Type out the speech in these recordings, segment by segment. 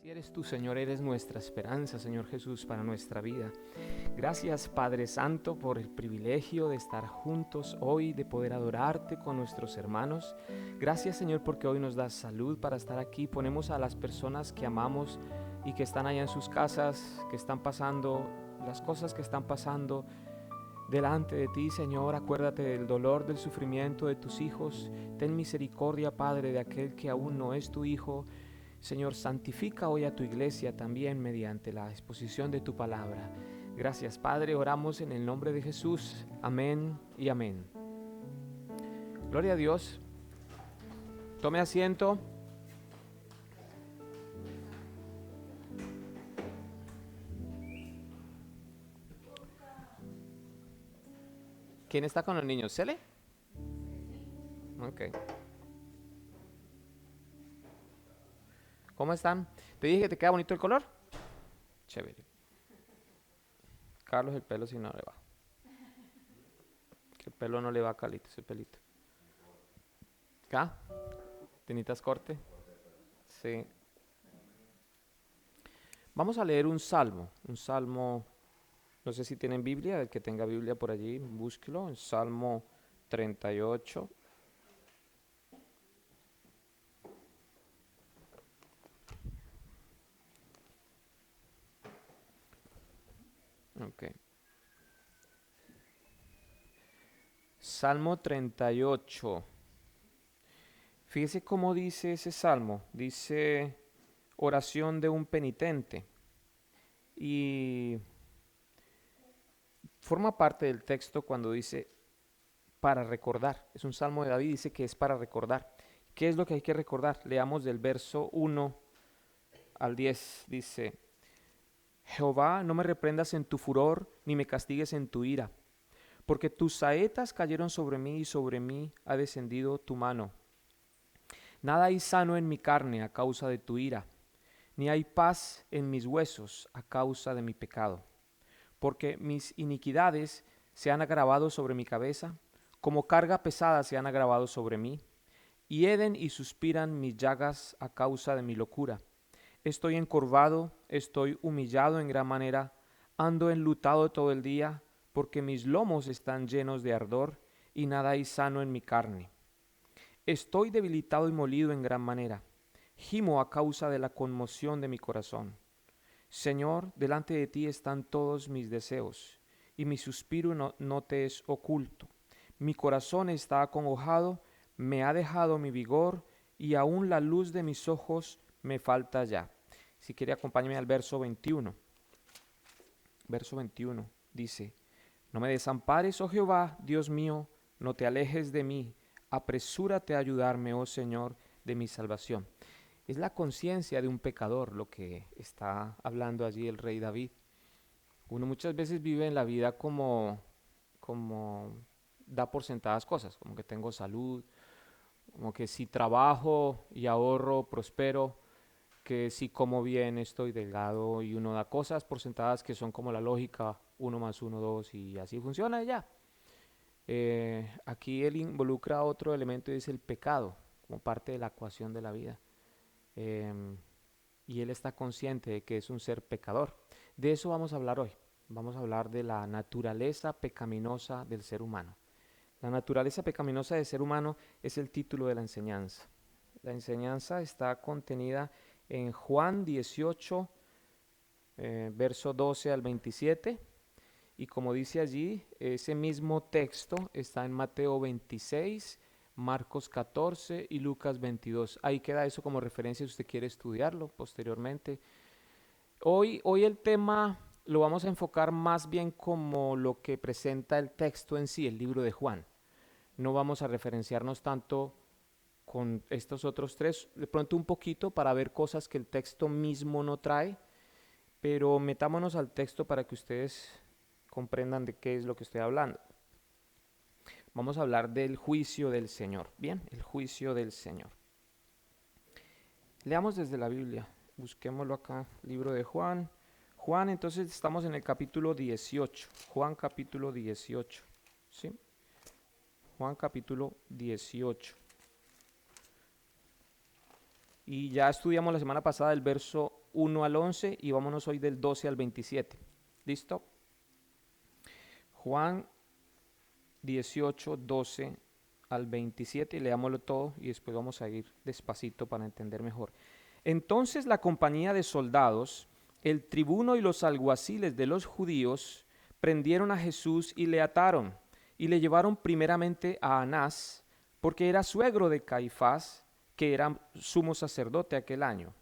Así eres tú, Señor, eres nuestra esperanza, Señor Jesús, para nuestra vida. Gracias, Padre Santo, por el privilegio de estar juntos hoy, de poder adorarte con nuestros hermanos. Gracias, Señor, porque hoy nos das salud para estar aquí. Ponemos a las personas que amamos y que están allá en sus casas, que están pasando las cosas que están pasando delante de ti, Señor. Acuérdate del dolor, del sufrimiento de tus hijos. Ten misericordia, Padre, de aquel que aún no es tu hijo. Señor, santifica hoy a tu iglesia también mediante la exposición de tu palabra. Gracias, Padre, oramos en el nombre de Jesús. Amén y amén. Gloria a Dios. Tome asiento. ¿Quién está con los niños? ¿Cele? Ok. ¿Cómo están? ¿Te dije que te queda bonito el color? Chévere. Carlos, el pelo si no le va. Que el pelo no le va a Calito, ese pelito. ¿Acá? ¿Tenitas corte? Sí. Vamos a leer un salmo, no sé si tienen Biblia, el que tenga Biblia por allí, búsquelo, el Salmo 38. Ok. Salmo 38. Fíjese cómo dice ese salmo. Dice oración de un penitente. Y forma parte del texto cuando dice para recordar. Es un salmo de David, dice que es para recordar. ¿Qué es lo que hay que recordar? Leamos del verso 1 al 10. Dice: Jehová, no me reprendas en tu furor, ni me castigues en tu ira, porque tus saetas cayeron sobre mí y sobre mí ha descendido tu mano. Nada hay sano en mi carne a causa de tu ira, ni hay paz en mis huesos a causa de mi pecado. Porque mis iniquidades se han agravado sobre mi cabeza, como carga pesada se han agravado sobre mí. Hieden y suspiran mis llagas a causa de mi locura. Estoy encorvado, estoy humillado en gran manera, ando enlutado todo el día, porque mis lomos están llenos de ardor, y nada hay sano en mi carne. Estoy debilitado y molido en gran manera. Gimo a causa de la conmoción de mi corazón. Señor, delante de ti están todos mis deseos, y mi suspiro no te es oculto. Mi corazón está acongojado, me ha dejado mi vigor, y aún la luz de mis ojos me falta ya. Si quiere, acompáñame al verso 21. Verso 21 dice: No me desampares, oh Jehová, Dios mío, no te alejes de mí. Apresúrate a ayudarme, oh Señor, de mi salvación. Es la conciencia de un pecador lo que está hablando allí el rey David. Uno muchas veces vive en la vida como da por sentadas cosas, como que tengo salud, como que si trabajo y ahorro, prospero, que si como bien estoy delgado, y uno da cosas por sentadas que son como la lógica, uno más uno, dos, y así funciona y ya. Aquí él involucra otro elemento y es el pecado, como parte de la ecuación de la vida. Em, y él está consciente de que es un ser pecador. De eso vamos a hablar hoy. Vamos a hablar de la naturaleza pecaminosa del ser humano. La naturaleza pecaminosa del ser humano es el título de la enseñanza. La enseñanza está contenida en Juan 18, verso 12 al 27. Y como dice allí, ese mismo texto está en Mateo 26, Marcos 14 y Lucas 22. Ahí queda eso como referencia si usted quiere estudiarlo posteriormente. Hoy el tema lo vamos a enfocar más bien como lo que presenta el texto en sí, el libro de Juan. No vamos a referenciarnos tanto con estos otros tres, de pronto un poquito para ver cosas que el texto mismo no trae, pero metámonos al texto para que ustedes comprendan de qué es lo que estoy hablando. Vamos a hablar del juicio del Señor. Bien, el juicio del Señor. Leamos desde la Biblia. Busquémoslo acá, libro de Juan. Juan, entonces estamos en el capítulo 18. Juan capítulo 18. ¿Sí? Juan capítulo 18. Y ya estudiamos la semana pasada el verso 1 al 11 y vámonos hoy del 12 al 27. ¿Listo? Juan 18, 12 al 27, leámoslo todo y después vamos a ir despacito para entender mejor. Entonces la compañía de soldados, el tribuno y los alguaciles de los judíos prendieron a Jesús y le ataron y le llevaron primeramente a Anás, porque era suegro de Caifás, que era sumo sacerdote aquel año.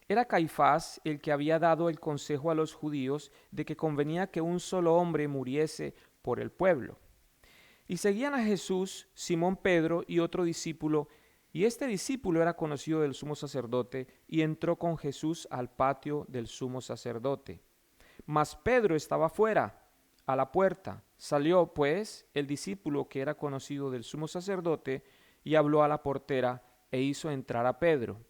Era Caifás el que había dado el consejo a los judíos de que convenía que un solo hombre muriese por el pueblo. Y seguían a Jesús Simón Pedro y otro discípulo, y este discípulo era conocido del sumo sacerdote, y entró con Jesús al patio del sumo sacerdote. Mas Pedro estaba fuera, a la puerta. Salió, pues, el discípulo que era conocido del sumo sacerdote, y habló a la portera, e hizo entrar a Pedro.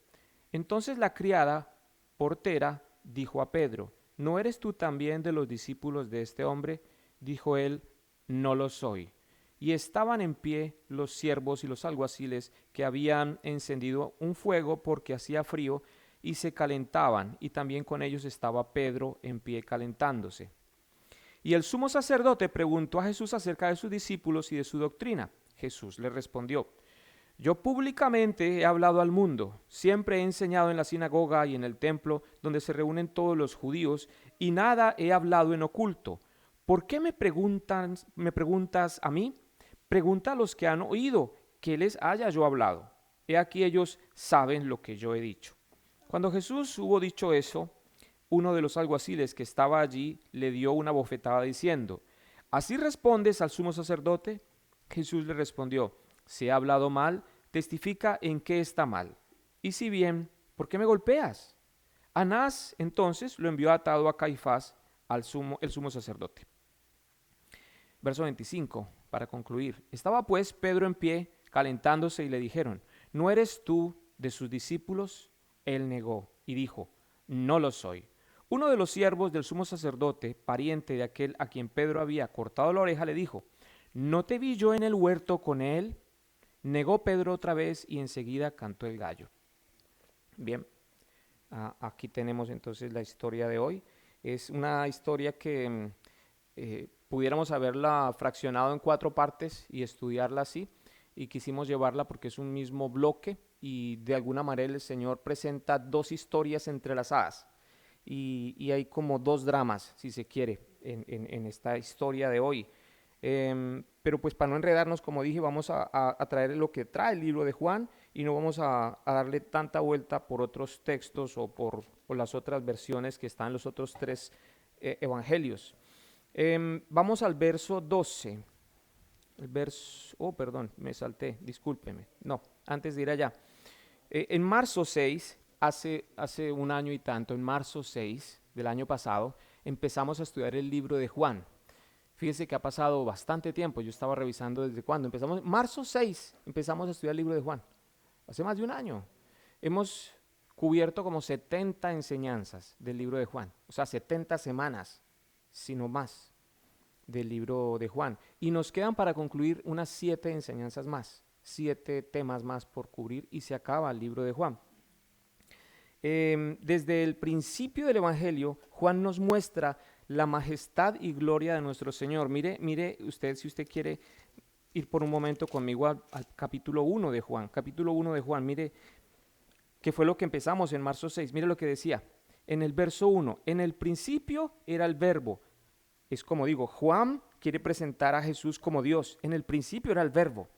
Entonces la criada portera dijo a Pedro: ¿No eres tú también de los discípulos de este hombre? Dijo él: No lo soy. Y estaban en pie los siervos y los alguaciles que habían encendido un fuego porque hacía frío, y se calentaban, y también con ellos estaba Pedro en pie calentándose. Y el sumo sacerdote preguntó a Jesús acerca de sus discípulos y de su doctrina. Jesús le respondió: Yo públicamente he hablado al mundo, siempre he enseñado en la sinagoga y en el templo donde se reúnen todos los judíos, y nada he hablado en oculto. ¿Por qué me preguntas a mí? Pregunta a los que han oído, ¿qué les haya yo hablado? He aquí ellos saben lo que yo he dicho. Cuando Jesús hubo dicho eso, uno de los alguaciles que estaba allí le dio una bofetada diciendo: ¿Así respondes al sumo sacerdote? Jesús le respondió: Si he hablado mal, testifica en qué está mal. Y si bien, ¿por qué me golpeas? Anás entonces lo envió atado a Caifás, el sumo sacerdote. Verso 25, para concluir. Estaba pues Pedro en pie, calentándose, y le dijeron: ¿No eres tú de sus discípulos? Él negó y dijo: No lo soy. Uno de los siervos del sumo sacerdote, pariente de aquel a quien Pedro había cortado la oreja, le dijo: ¿No te vi yo en el huerto con él? Negó Pedro otra vez y enseguida cantó el gallo. Bien, aquí tenemos entonces la historia de hoy. Es una historia que pudiéramos haberla fraccionado en 4 partes y estudiarla así, y quisimos llevarla porque es un mismo bloque y de alguna manera el Señor presenta 2 historias entrelazadas y hay como 2 dramas, si se quiere, en esta historia de hoy. Pero pues para no enredarnos, como dije, vamos a traer lo que trae el libro de Juan y no vamos a darle tanta vuelta por otros textos o por las otras versiones que están en los otros 3 evangelios. Vamos al verso 12. Perdón, me salté, discúlpeme. No, antes de ir allá. En marzo 6, hace un año y tanto, en marzo 6 del año pasado, empezamos a estudiar el libro de Juan. Fíjese que ha pasado bastante tiempo, yo estaba revisando desde cuándo. Empezamos, marzo 6, empezamos a estudiar el libro de Juan. Hace más de un año. Hemos cubierto como 70 enseñanzas del libro de Juan, o sea, 70 semanas, sino más, del libro de Juan. Y nos quedan para concluir unas 7 enseñanzas más, 7 temas más por cubrir y se acaba el libro de Juan. Desde el principio del Evangelio, Juan nos muestra la majestad y gloria de nuestro Señor. Mire usted, si usted quiere ir por un momento conmigo al capítulo 1 de Juan. Capítulo 1 de Juan, mire, que fue lo que empezamos en marzo 6. Mire lo que decía en el verso 1. En el principio era el verbo. Es como digo, Juan quiere presentar a Jesús como Dios. En el principio era el verbo.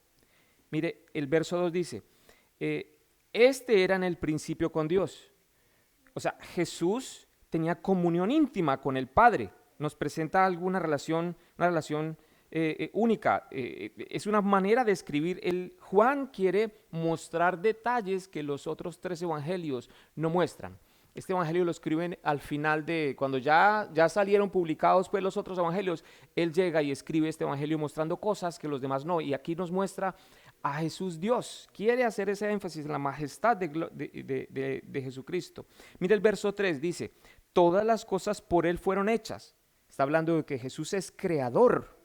Mire, el verso 2 dice, este era en el principio con Dios. O sea, Jesús tenía comunión íntima con el Padre. Nos presenta una relación única. Es una manera de escribir. Juan quiere mostrar detalles que los otros 3 evangelios no muestran. Este evangelio lo escriben al final de, cuando ya salieron publicados pues los otros evangelios, él llega y escribe este evangelio mostrando cosas que los demás no. Y aquí nos muestra a Jesús Dios. Quiere hacer ese énfasis en la majestad de Jesucristo. Mira el verso 3, dice, todas las cosas por él fueron hechas. Está hablando de que Jesús es creador.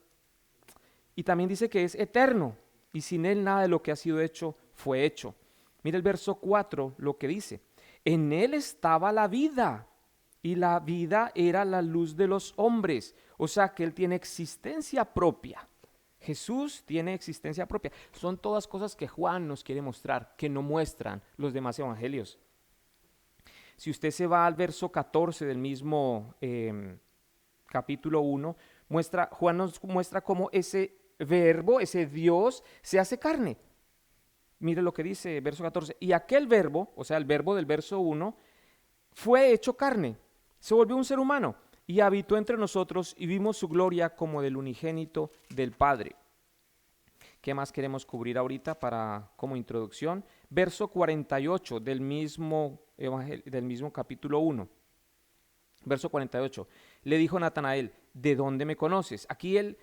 Y también dice que es eterno. Y sin él nada de lo que ha sido hecho fue hecho. Mira el verso 4, lo que dice. En él estaba la vida y la vida era la luz de los hombres. O sea que él tiene existencia propia. Jesús tiene existencia propia. Son todas cosas que Juan nos quiere mostrar, que no muestran los demás evangelios. Si usted se va al verso 14 del mismo capítulo 1, Juan nos muestra cómo ese verbo, ese Dios, se hace carne. Mire lo que dice verso 14. Y aquel verbo, o sea, el verbo del verso 1, fue hecho carne, se volvió un ser humano y habitó entre nosotros y vimos su gloria como del unigénito del Padre. ¿Qué más queremos cubrir ahorita como introducción? Verso 48 del mismo capítulo 1. Verso 48. Le dijo Natanael, ¿de dónde me conoces? Aquí él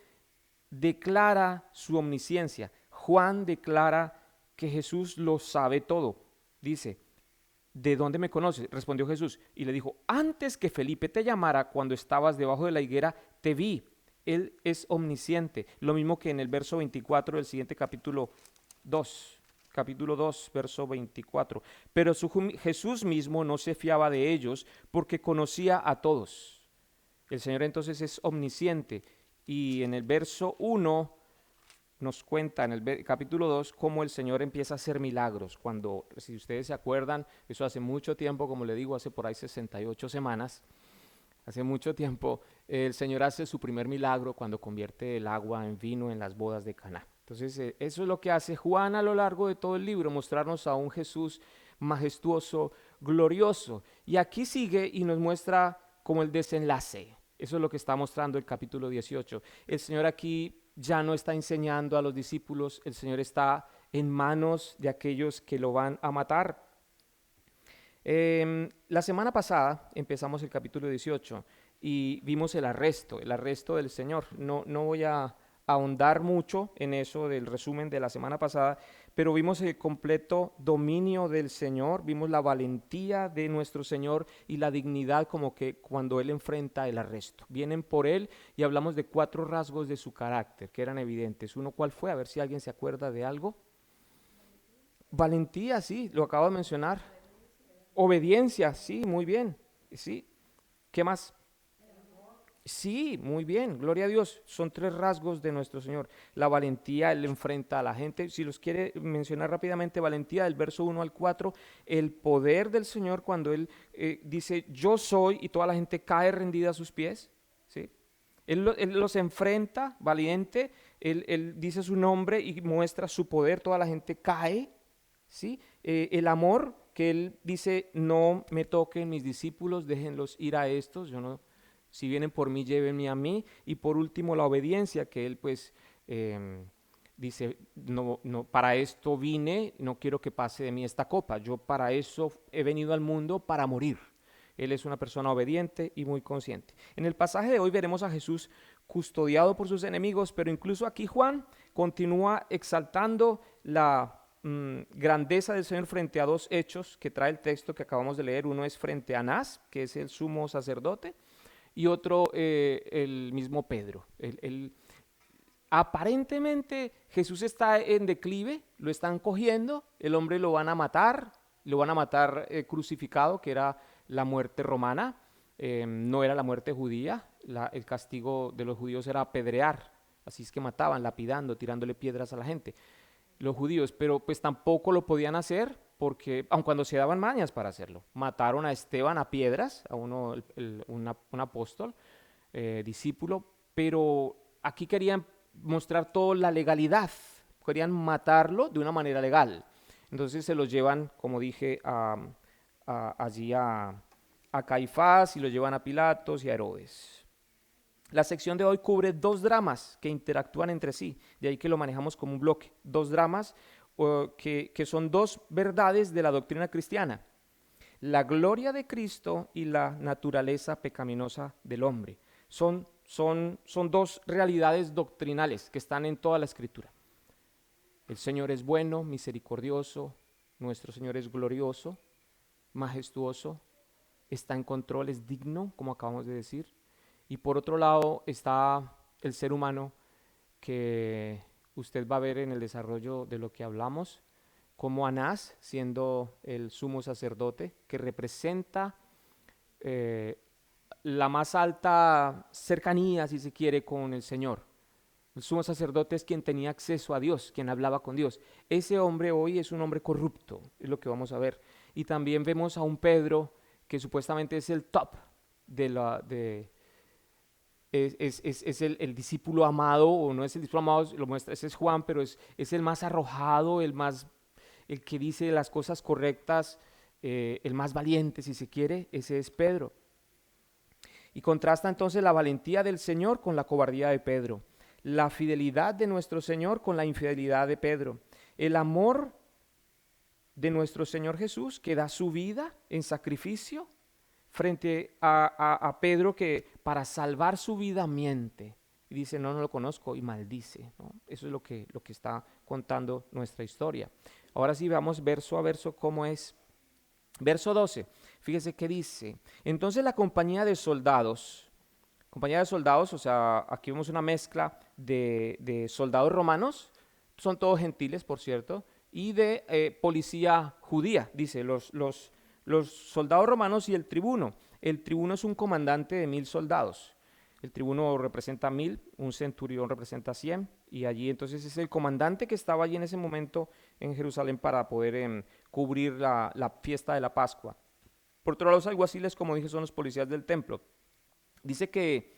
declara su omnisciencia. Juan declara que Jesús lo sabe todo. Dice, ¿de dónde me conoces? Respondió Jesús y le dijo, antes que Felipe te llamara, cuando estabas debajo de la higuera, te vi. Él es omnisciente. Lo mismo que en el verso 24 del siguiente capítulo 2. Capítulo 2, verso 24. Pero Jesús mismo no se fiaba de ellos porque conocía a todos. El Señor entonces es omnisciente. Y en el verso 1 nos cuenta en el capítulo 2 cómo el Señor empieza a hacer milagros. Cuando, si ustedes se acuerdan, eso hace mucho tiempo, como le digo, hace por ahí 68 semanas, hace mucho tiempo, el Señor hace su primer milagro cuando convierte el agua en vino en las bodas de Caná. Entonces, eso es lo que hace Juan a lo largo de todo el libro, mostrarnos a un Jesús majestuoso, glorioso. Y aquí sigue y nos muestra como el desenlace. Eso es lo que está mostrando el capítulo 18. El Señor aquí ya no está enseñando a los discípulos, el Señor está en manos de aquellos que lo van a matar. La semana pasada empezamos el capítulo 18 y vimos el arresto del Señor. No voy a ahondar mucho en eso del resumen de la semana pasada, pero vimos el completo dominio del Señor, vimos la valentía de nuestro Señor y la dignidad como que cuando Él enfrenta el arresto. Vienen por Él y hablamos de 4 rasgos de su carácter que eran evidentes. Uno, ¿cuál fue? A ver si alguien se acuerda de algo. Valentía, sí, lo acabo de mencionar. Obediencia, sí, muy bien. Sí. ¿Qué más? Sí, muy bien, gloria a Dios. Son 3 rasgos de nuestro Señor. La valentía, Él enfrenta a la gente. Si los quiere mencionar rápidamente, valentía del verso 1 al 4, el poder del Señor cuando Él dice, yo soy, y toda la gente cae rendida a sus pies. ¿Sí? Él los enfrenta, valiente, él dice su nombre y muestra su poder, toda la gente cae. ¿Sí? El amor que Él dice, no me toquen mis discípulos, déjenlos ir a estos, yo no... Si vienen por mí, llévenme a mí. Y por último, la obediencia, que él pues dice, no, para esto vine, no quiero que pase de mí esta copa. Yo para eso he venido al mundo, para morir. Él es una persona obediente y muy consciente. En el pasaje de hoy veremos a Jesús custodiado por sus enemigos, pero incluso aquí Juan continúa exaltando la grandeza del Señor frente a 2 hechos que trae el texto que acabamos de leer. Uno es frente a Anás, que es el sumo sacerdote, y otro el mismo Pedro. Aparentemente Jesús está en declive, lo están cogiendo, el hombre lo van a matar crucificado, que era la muerte romana, no era la muerte judía. El castigo de los judíos era apedrear, así es que mataban, lapidando, tirándole piedras a la gente, los judíos, pero pues tampoco lo podían hacer porque, aun cuando se daban mañas para hacerlo, mataron a Esteban a piedras, a un apóstol, discípulo, pero aquí querían mostrar toda la legalidad, querían matarlo de una manera legal. Entonces se los llevan, como dije, allí a Caifás y los llevan a Pilatos y a Herodes. La sección de hoy cubre 2 dramas que interactúan entre sí, de ahí que lo manejamos como un bloque. 2 dramas que son 2 verdades de la doctrina cristiana: la gloria de Cristo y la naturaleza pecaminosa del hombre. Son 2 realidades doctrinales que están en toda la Escritura. El Señor es bueno, misericordioso, nuestro Señor es glorioso, majestuoso, está en control, es digno, como acabamos de decir. Y por otro lado está el ser humano, que usted va a ver en el desarrollo de lo que hablamos, como Anás, siendo el sumo sacerdote, que representa eh, la más alta cercanía, si se quiere, con el Señor. El sumo sacerdote es quien tenía acceso a Dios, quien hablaba con Dios. Ese hombre hoy es un hombre corrupto, es lo que vamos a ver. Y también vemos a un Pedro que supuestamente es el top de la, de, es el discípulo amado, o no es el discípulo amado, lo muestra, ese es Juan, pero es el más arrojado, el que dice las cosas correctas, el más valiente, si se quiere, ese es Pedro. Y contrasta entonces la valentía del Señor con la cobardía de Pedro, la fidelidad de nuestro Señor con la infidelidad de Pedro, el amor de nuestro Señor Jesús que da su vida en sacrificio frente a Pedro, que para salvar su vida miente y dice no, no lo conozco, y maldice, ¿no? Eso es lo que está contando nuestra historia. Ahora sí veamos verso a verso cómo es. Verso 12, fíjese qué dice. Entonces la compañía de soldados, o sea, aquí vemos una mezcla de soldados romanos, son todos gentiles, por cierto, y de policía judía, dice, los soldados romanos y el tribuno. El tribuno es un comandante de 1000 soldados. El tribuno representa 1000, un centurión representa 100, y allí entonces es el comandante que estaba allí en ese momento en Jerusalén para poder cubrir la fiesta de la Pascua. Por otro lado, los alguaciles, como dije, son los policías del templo. Dice que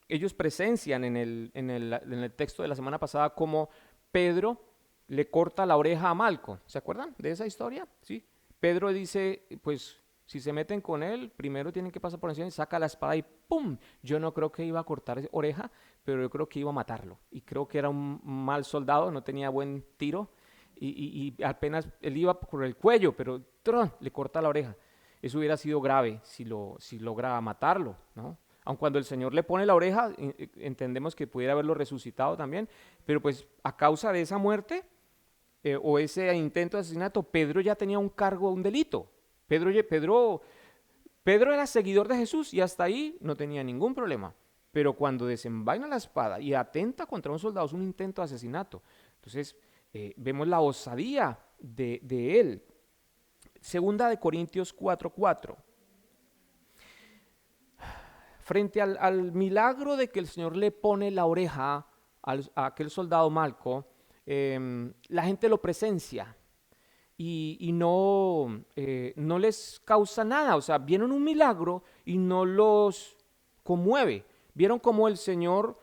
ellos presencian en el texto de la semana pasada cómo Pedro le corta la oreja a Malco. ¿Se acuerdan de esa historia? Sí. Pedro dice, pues si se meten con él, primero tienen que pasar por encima y saca la espada y ¡pum! Yo no creo que iba a cortar esa oreja, pero yo creo que iba a matarlo. Y creo que era un mal soldado, no tenía buen tiro. Y apenas él iba por el cuello, pero ¡tron! Le corta la oreja. Eso hubiera sido grave si logra matarlo, ¿no? Aun cuando el Señor le pone la oreja, entendemos que pudiera haberlo resucitado también, pero pues a causa de esa muerte o ese intento de asesinato, Pedro ya tenía un cargo, un delito. Pedro era seguidor de Jesús y hasta ahí no tenía ningún problema. Pero cuando desenvaina la espada y atenta contra un soldado, es un intento de asesinato. Entonces, vemos la osadía de él. Segunda de Corintios 4:4. Frente al milagro de que el Señor le pone la oreja a aquel soldado Malco, la gente lo presencia y no les causa nada. O sea, vieron un milagro y no los conmueve. Vieron cómo el Señor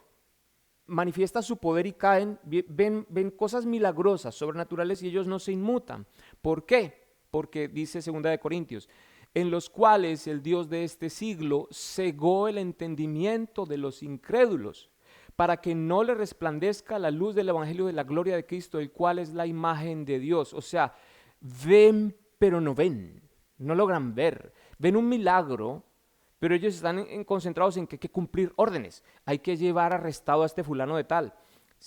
manifiesta su poder y caen, ven cosas milagrosas, sobrenaturales, y ellos no se inmutan. ¿Por qué? Porque dice 2 de Corintios, en los cuales el Dios de este siglo cegó el entendimiento de los incrédulos, para que no le resplandezca la luz del evangelio de la gloria de Cristo, el cual es la imagen de Dios. O sea, ven pero no ven, no logran ver, ven un milagro, pero ellos están concentrados en que hay que cumplir órdenes, hay que llevar arrestado a este fulano de tal.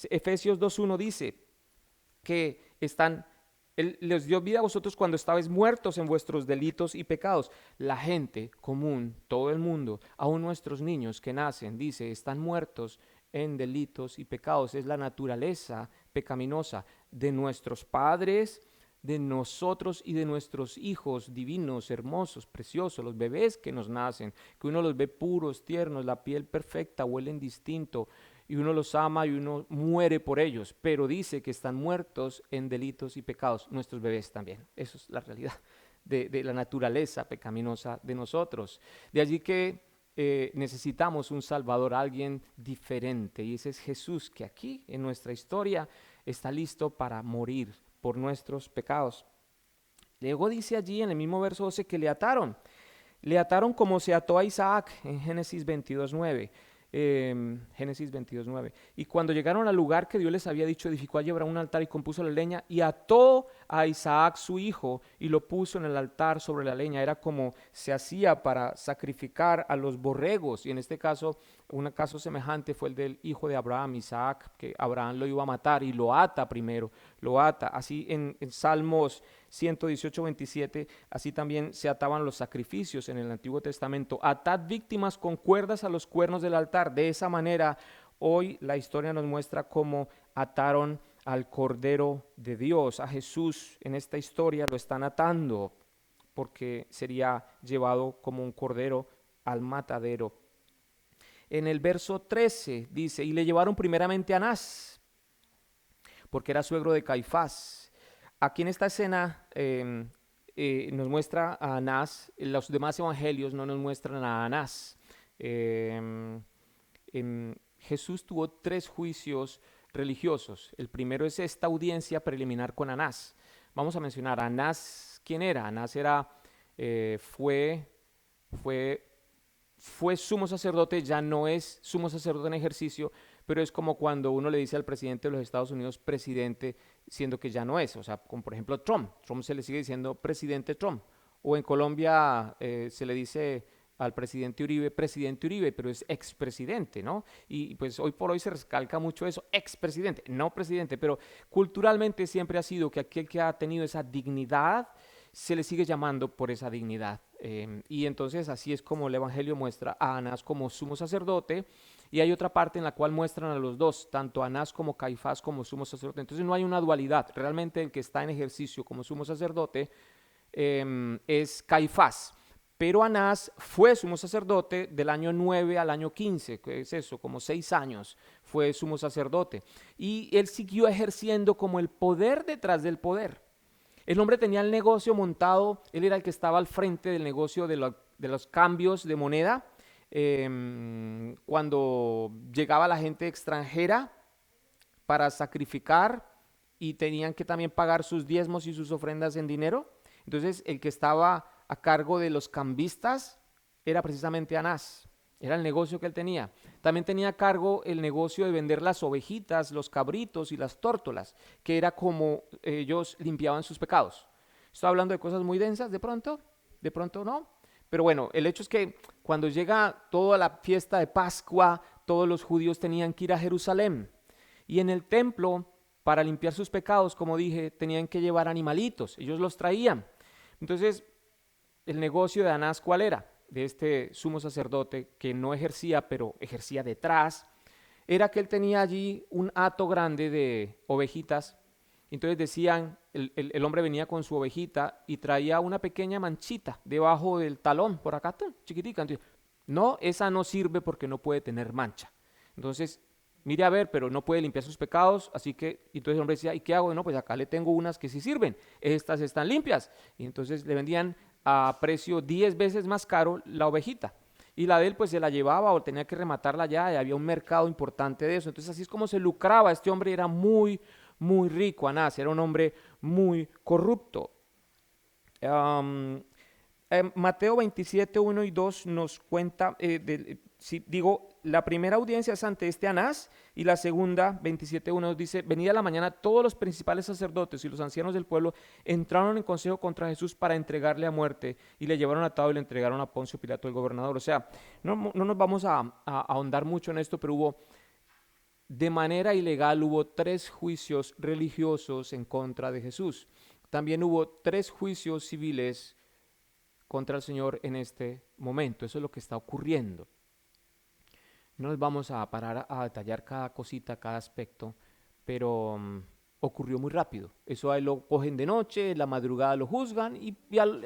Efesios 2:1 dice que Él les dio vida a vosotros cuando estabais muertos en vuestros delitos y pecados. La gente común, todo el mundo, aún nuestros niños que nacen, dice, están muertos en delitos y pecados. Es la naturaleza pecaminosa de nuestros padres, de nosotros y de nuestros hijos divinos, hermosos, preciosos, los bebés que nos nacen, que uno los ve puros, tiernos, la piel perfecta, huelen distinto, y uno los ama y uno muere por ellos, pero dice que están muertos en delitos y pecados, nuestros bebés también. Eso es la realidad de la naturaleza pecaminosa de nosotros. De allí que necesitamos un Salvador, alguien diferente, y ese es Jesús, que aquí en nuestra historia está listo para morir por nuestros pecados. Luego dice allí en el mismo verso 12 que le ataron como se ató a Isaac en Génesis 22:9. Génesis 22:9. Y cuando llegaron al lugar que Dios les había dicho, edificó allí Abraham un altar y compuso la leña y ató a Isaac su hijo y lo puso en el altar sobre la leña. Era como se hacía para sacrificar a los borregos, y en este caso un caso semejante fue el del hijo de Abraham, Isaac, que Abraham lo iba a matar y lo ata primero, lo ata. Así en Salmos 118:27, así también se ataban los sacrificios en el Antiguo Testamento. Atad víctimas con cuerdas a los cuernos del altar. De esa manera, hoy la historia nos muestra cómo ataron al Cordero de Dios. A Jesús en esta historia lo están atando porque sería llevado como un cordero al matadero. En el verso 13 dice, y le llevaron primeramente a Anás, porque era suegro de Caifás. Aquí en esta escena nos muestra a Anás. Los demás evangelios no nos muestran a Anás. Jesús tuvo 3 juicios religiosos. El primero es esta audiencia preliminar con Anás. Vamos a mencionar a Anás. ¿Quién era? Anás era, fue sumo sacerdote, ya no es sumo sacerdote en ejercicio, pero es como cuando uno le dice al presidente de los Estados Unidos presidente, siendo que ya no es. O sea, como por ejemplo Trump se le sigue diciendo presidente Trump, o en Colombia se le dice al presidente Uribe, pero es expresidente, ¿no? Y pues hoy por hoy se recalca mucho eso, expresidente, no presidente, pero culturalmente siempre ha sido que aquel que ha tenido esa dignidad se le sigue llamando por esa dignidad. Y entonces así es como el Evangelio muestra a Anás como sumo sacerdote, y hay otra parte en la cual muestran a los dos, tanto Anás como Caifás como sumo sacerdote. Entonces no hay una dualidad, realmente el que está en ejercicio como sumo sacerdote es Caifás. Pero Anás fue sumo sacerdote del año 9 al año 15, que es eso, como 6 años fue sumo sacerdote. Y él siguió ejerciendo como el poder detrás del poder. El hombre tenía el negocio montado, él era el que estaba al frente del negocio de los cambios de moneda. Cuando llegaba la gente extranjera para sacrificar y tenían que también pagar sus diezmos y sus ofrendas en dinero, entonces el que estaba a cargo de los cambistas era precisamente Anás. Era el negocio que él tenía. También tenía a cargo el negocio de vender las ovejitas, los cabritos y las tórtolas, que era como ellos limpiaban sus pecados. Estoy hablando de cosas muy densas de pronto no. Pero bueno, el hecho es que cuando llega toda la fiesta de Pascua, todos los judíos tenían que ir a Jerusalén. Y en el templo, para limpiar sus pecados, como dije, tenían que llevar animalitos. Ellos los traían. Entonces, el negocio de Anás, ¿cuál era? De este sumo sacerdote que no ejercía, pero ejercía detrás, era que él tenía allí un hato grande de ovejitas. Entonces decían, el hombre venía con su ovejita y traía una pequeña manchita debajo del talón, por acá, chiquitica. Entonces, no, esa no sirve porque no puede tener mancha. Entonces, mire a ver, pero no puede limpiar sus pecados, así que, entonces el hombre decía, ¿y qué hago? No, pues acá le tengo unas que sí sirven, estas están limpias. Y entonces le vendían a precio 10 veces más caro la ovejita. Y la de él pues se la llevaba o tenía que rematarla ya, y había un mercado importante de eso. Entonces así es como se lucraba. Este hombre era muy, muy rico. Anás era un hombre muy corrupto. Mateo 27, 1 y 2 nos cuenta, la primera audiencia es ante este Anás, y la segunda, 27, 1 nos dice, venida la mañana, todos los principales sacerdotes y los ancianos del pueblo entraron en consejo contra Jesús para entregarle a muerte, y le llevaron atado y le entregaron a Poncio Pilato, el gobernador. O sea, no nos vamos a ahondar mucho en esto, pero de manera ilegal hubo 3 juicios religiosos en contra de Jesús. También hubo 3 juicios civiles contra el Señor en este momento. Eso es lo que está ocurriendo. No nos vamos a parar a detallar cada cosita, cada aspecto, pero ocurrió muy rápido. Eso ahí lo cogen de noche, en la madrugada lo juzgan y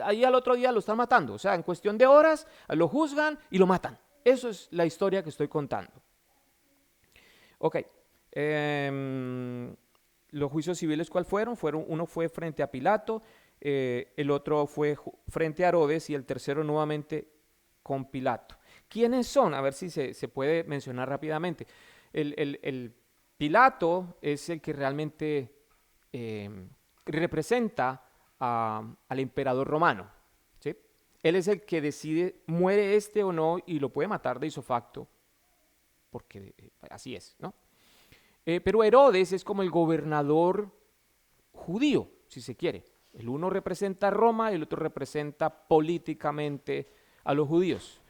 ahí al otro día lo están matando. O sea, en cuestión de horas lo juzgan y lo matan. Eso es la historia que estoy contando. Ok. Los juicios civiles, ¿cuál fueron? Uno fue frente a Pilato, el otro fue frente a Herodes y el tercero nuevamente con Pilato. ¿Quiénes son? A ver si se puede mencionar rápidamente. El Pilato es el que realmente representa al emperador romano, ¿sí? Él es el que decide, muere este o no, y lo puede matar de isofacto, porque así es, ¿no? Pero Herodes es como el gobernador judío, si se quiere. El uno representa a Roma, el otro representa políticamente a los judíos.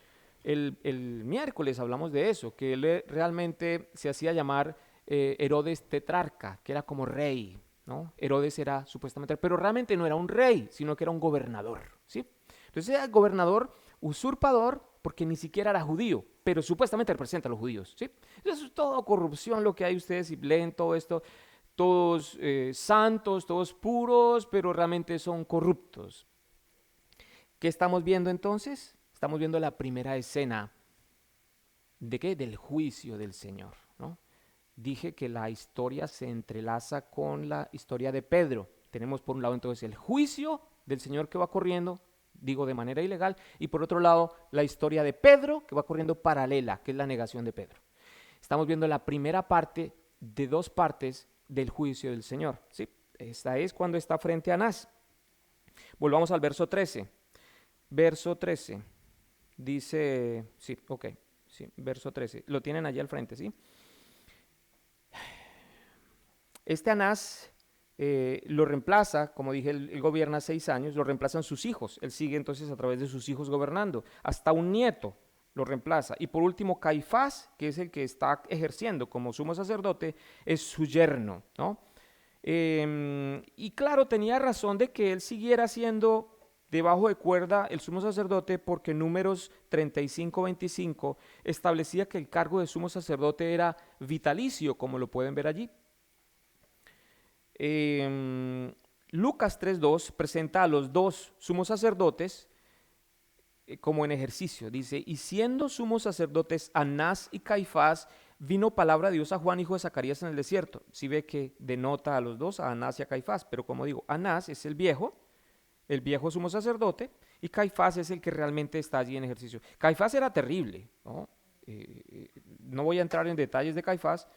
El miércoles hablamos de eso, que él realmente se hacía llamar Herodes tetrarca, que era como rey, ¿no? Herodes era supuestamente, pero realmente no era un rey, sino que era un gobernador, ¿sí? Entonces era el gobernador usurpador porque ni siquiera era judío, pero supuestamente representa a los judíos, ¿sí? Eso es todo corrupción lo que hay, ustedes si leen todo esto. todos santos, todos puros, pero realmente son corruptos. ¿Qué estamos viendo entonces? Estamos viendo la primera escena. ¿De qué? Del juicio del Señor, ¿no? Dije que la historia se entrelaza con la historia de Pedro. Tenemos por un lado entonces el juicio del Señor que va corriendo, digo de manera ilegal, y por otro lado la historia de Pedro que va corriendo paralela, que es la negación de Pedro. Estamos viendo la primera parte de dos partes del juicio del Señor, ¿sí? Esta es cuando está frente a Anás. Volvamos al verso 13. Verso 13 dice, sí, ok, sí, verso 13. Lo tienen allí al frente, ¿sí? Este Anás lo reemplaza, como dije, él gobierna 6 años, lo reemplazan sus hijos. Él sigue entonces a través de sus hijos gobernando. Hasta un nieto lo reemplaza. Y por último, Caifás, que es el que está ejerciendo como sumo sacerdote, es su yerno, ¿no? Y claro, tenía razón de que él siguiera siendo debajo de cuerda el sumo sacerdote, porque Números 35:25 establecía que el cargo de sumo sacerdote era vitalicio, como lo pueden ver allí. Lucas 3:2 presenta a los dos sumos sacerdotes como en ejercicio. Dice, y siendo sumos sacerdotes Anás y Caifás, vino palabra de Dios a Juan, hijo de Zacarías, en el desierto. Si ve que denota a los dos, a Anás y a Caifás, pero como digo, Anás es el viejo sumo sacerdote, y Caifás es el que realmente está allí en ejercicio. Caifás era terrible, ¿no? No voy a entrar en detalles de Caifás,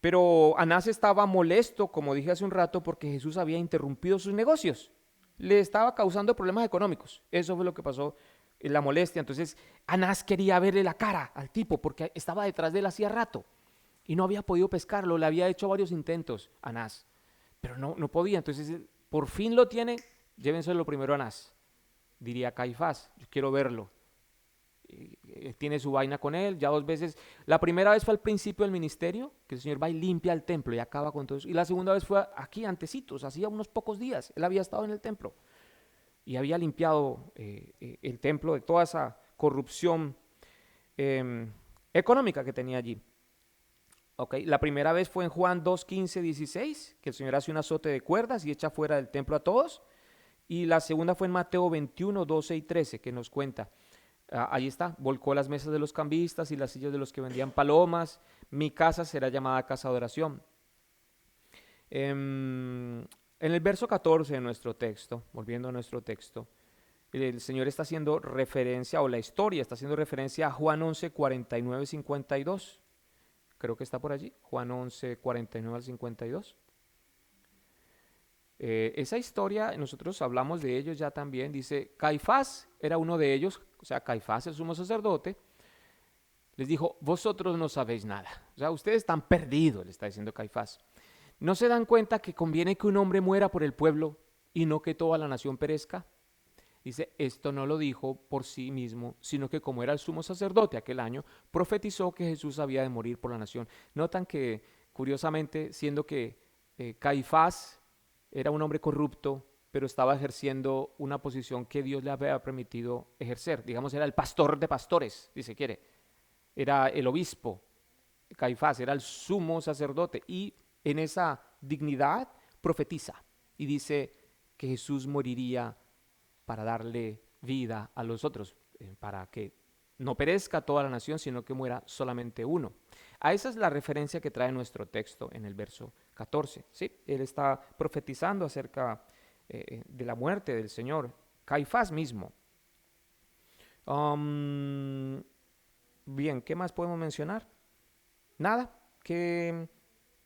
pero Anás estaba molesto, como dije hace un rato, porque Jesús había interrumpido sus negocios. Le estaba causando problemas económicos. Eso fue lo que pasó, la molestia. Entonces, Anás quería verle la cara al tipo, porque estaba detrás de él hacía rato y no había podido pescarlo. Le había hecho varios intentos, Anás, pero no podía. Entonces, por fin lo tiene. Llévenselo primero a Anás, diría Caifás. Yo quiero verlo. Tiene su vaina con él, ya 2 veces. La primera vez fue al principio del ministerio, que el Señor va y limpia el templo y acaba con todo eso. Y la segunda vez fue aquí, antecitos, hacía unos pocos días. Él había estado en el templo y había limpiado el templo de toda esa corrupción económica que tenía allí. Okay. La primera vez fue en Juan 2:15-16, que el Señor hace un azote de cuerdas y echa fuera del templo a todos. Y la segunda fue en Mateo 21:12-13, que nos cuenta. Ahí está, volcó las mesas de los cambistas y las sillas de los que vendían palomas. Mi casa será llamada casa de oración. En el verso 14 de nuestro texto, volviendo a nuestro texto, el Señor está haciendo referencia, o la historia está haciendo referencia a Juan 11:49-52. Creo que está por allí, Juan 11:49-52. Esa historia, nosotros hablamos de ellos ya también. Dice, Caifás era uno de ellos, o sea, Caifás el sumo sacerdote, les dijo, vosotros no sabéis nada. O sea, ustedes están perdidos, le está diciendo Caifás. ¿No se dan cuenta que conviene que un hombre muera por el pueblo y no que toda la nación perezca? Dice, esto no lo dijo por sí mismo, sino que como era el sumo sacerdote aquel año, profetizó que Jesús había de morir por la nación. Notan que, curiosamente, siendo que Caifás era un hombre corrupto, pero estaba ejerciendo una posición que Dios le había permitido ejercer. Digamos, era el pastor de pastores, si se quiere. Era el obispo. Caifás era el sumo sacerdote. Y en esa dignidad profetiza. Y dice que Jesús moriría para darle vida a los otros. Para que no perezca toda la nación, sino que muera solamente uno. A esa es la referencia que trae nuestro texto en el verso 14. ¿Sí? Él está profetizando acerca de la muerte del Señor. Caifás mismo. Bien, ¿qué más podemos mencionar? Nada, que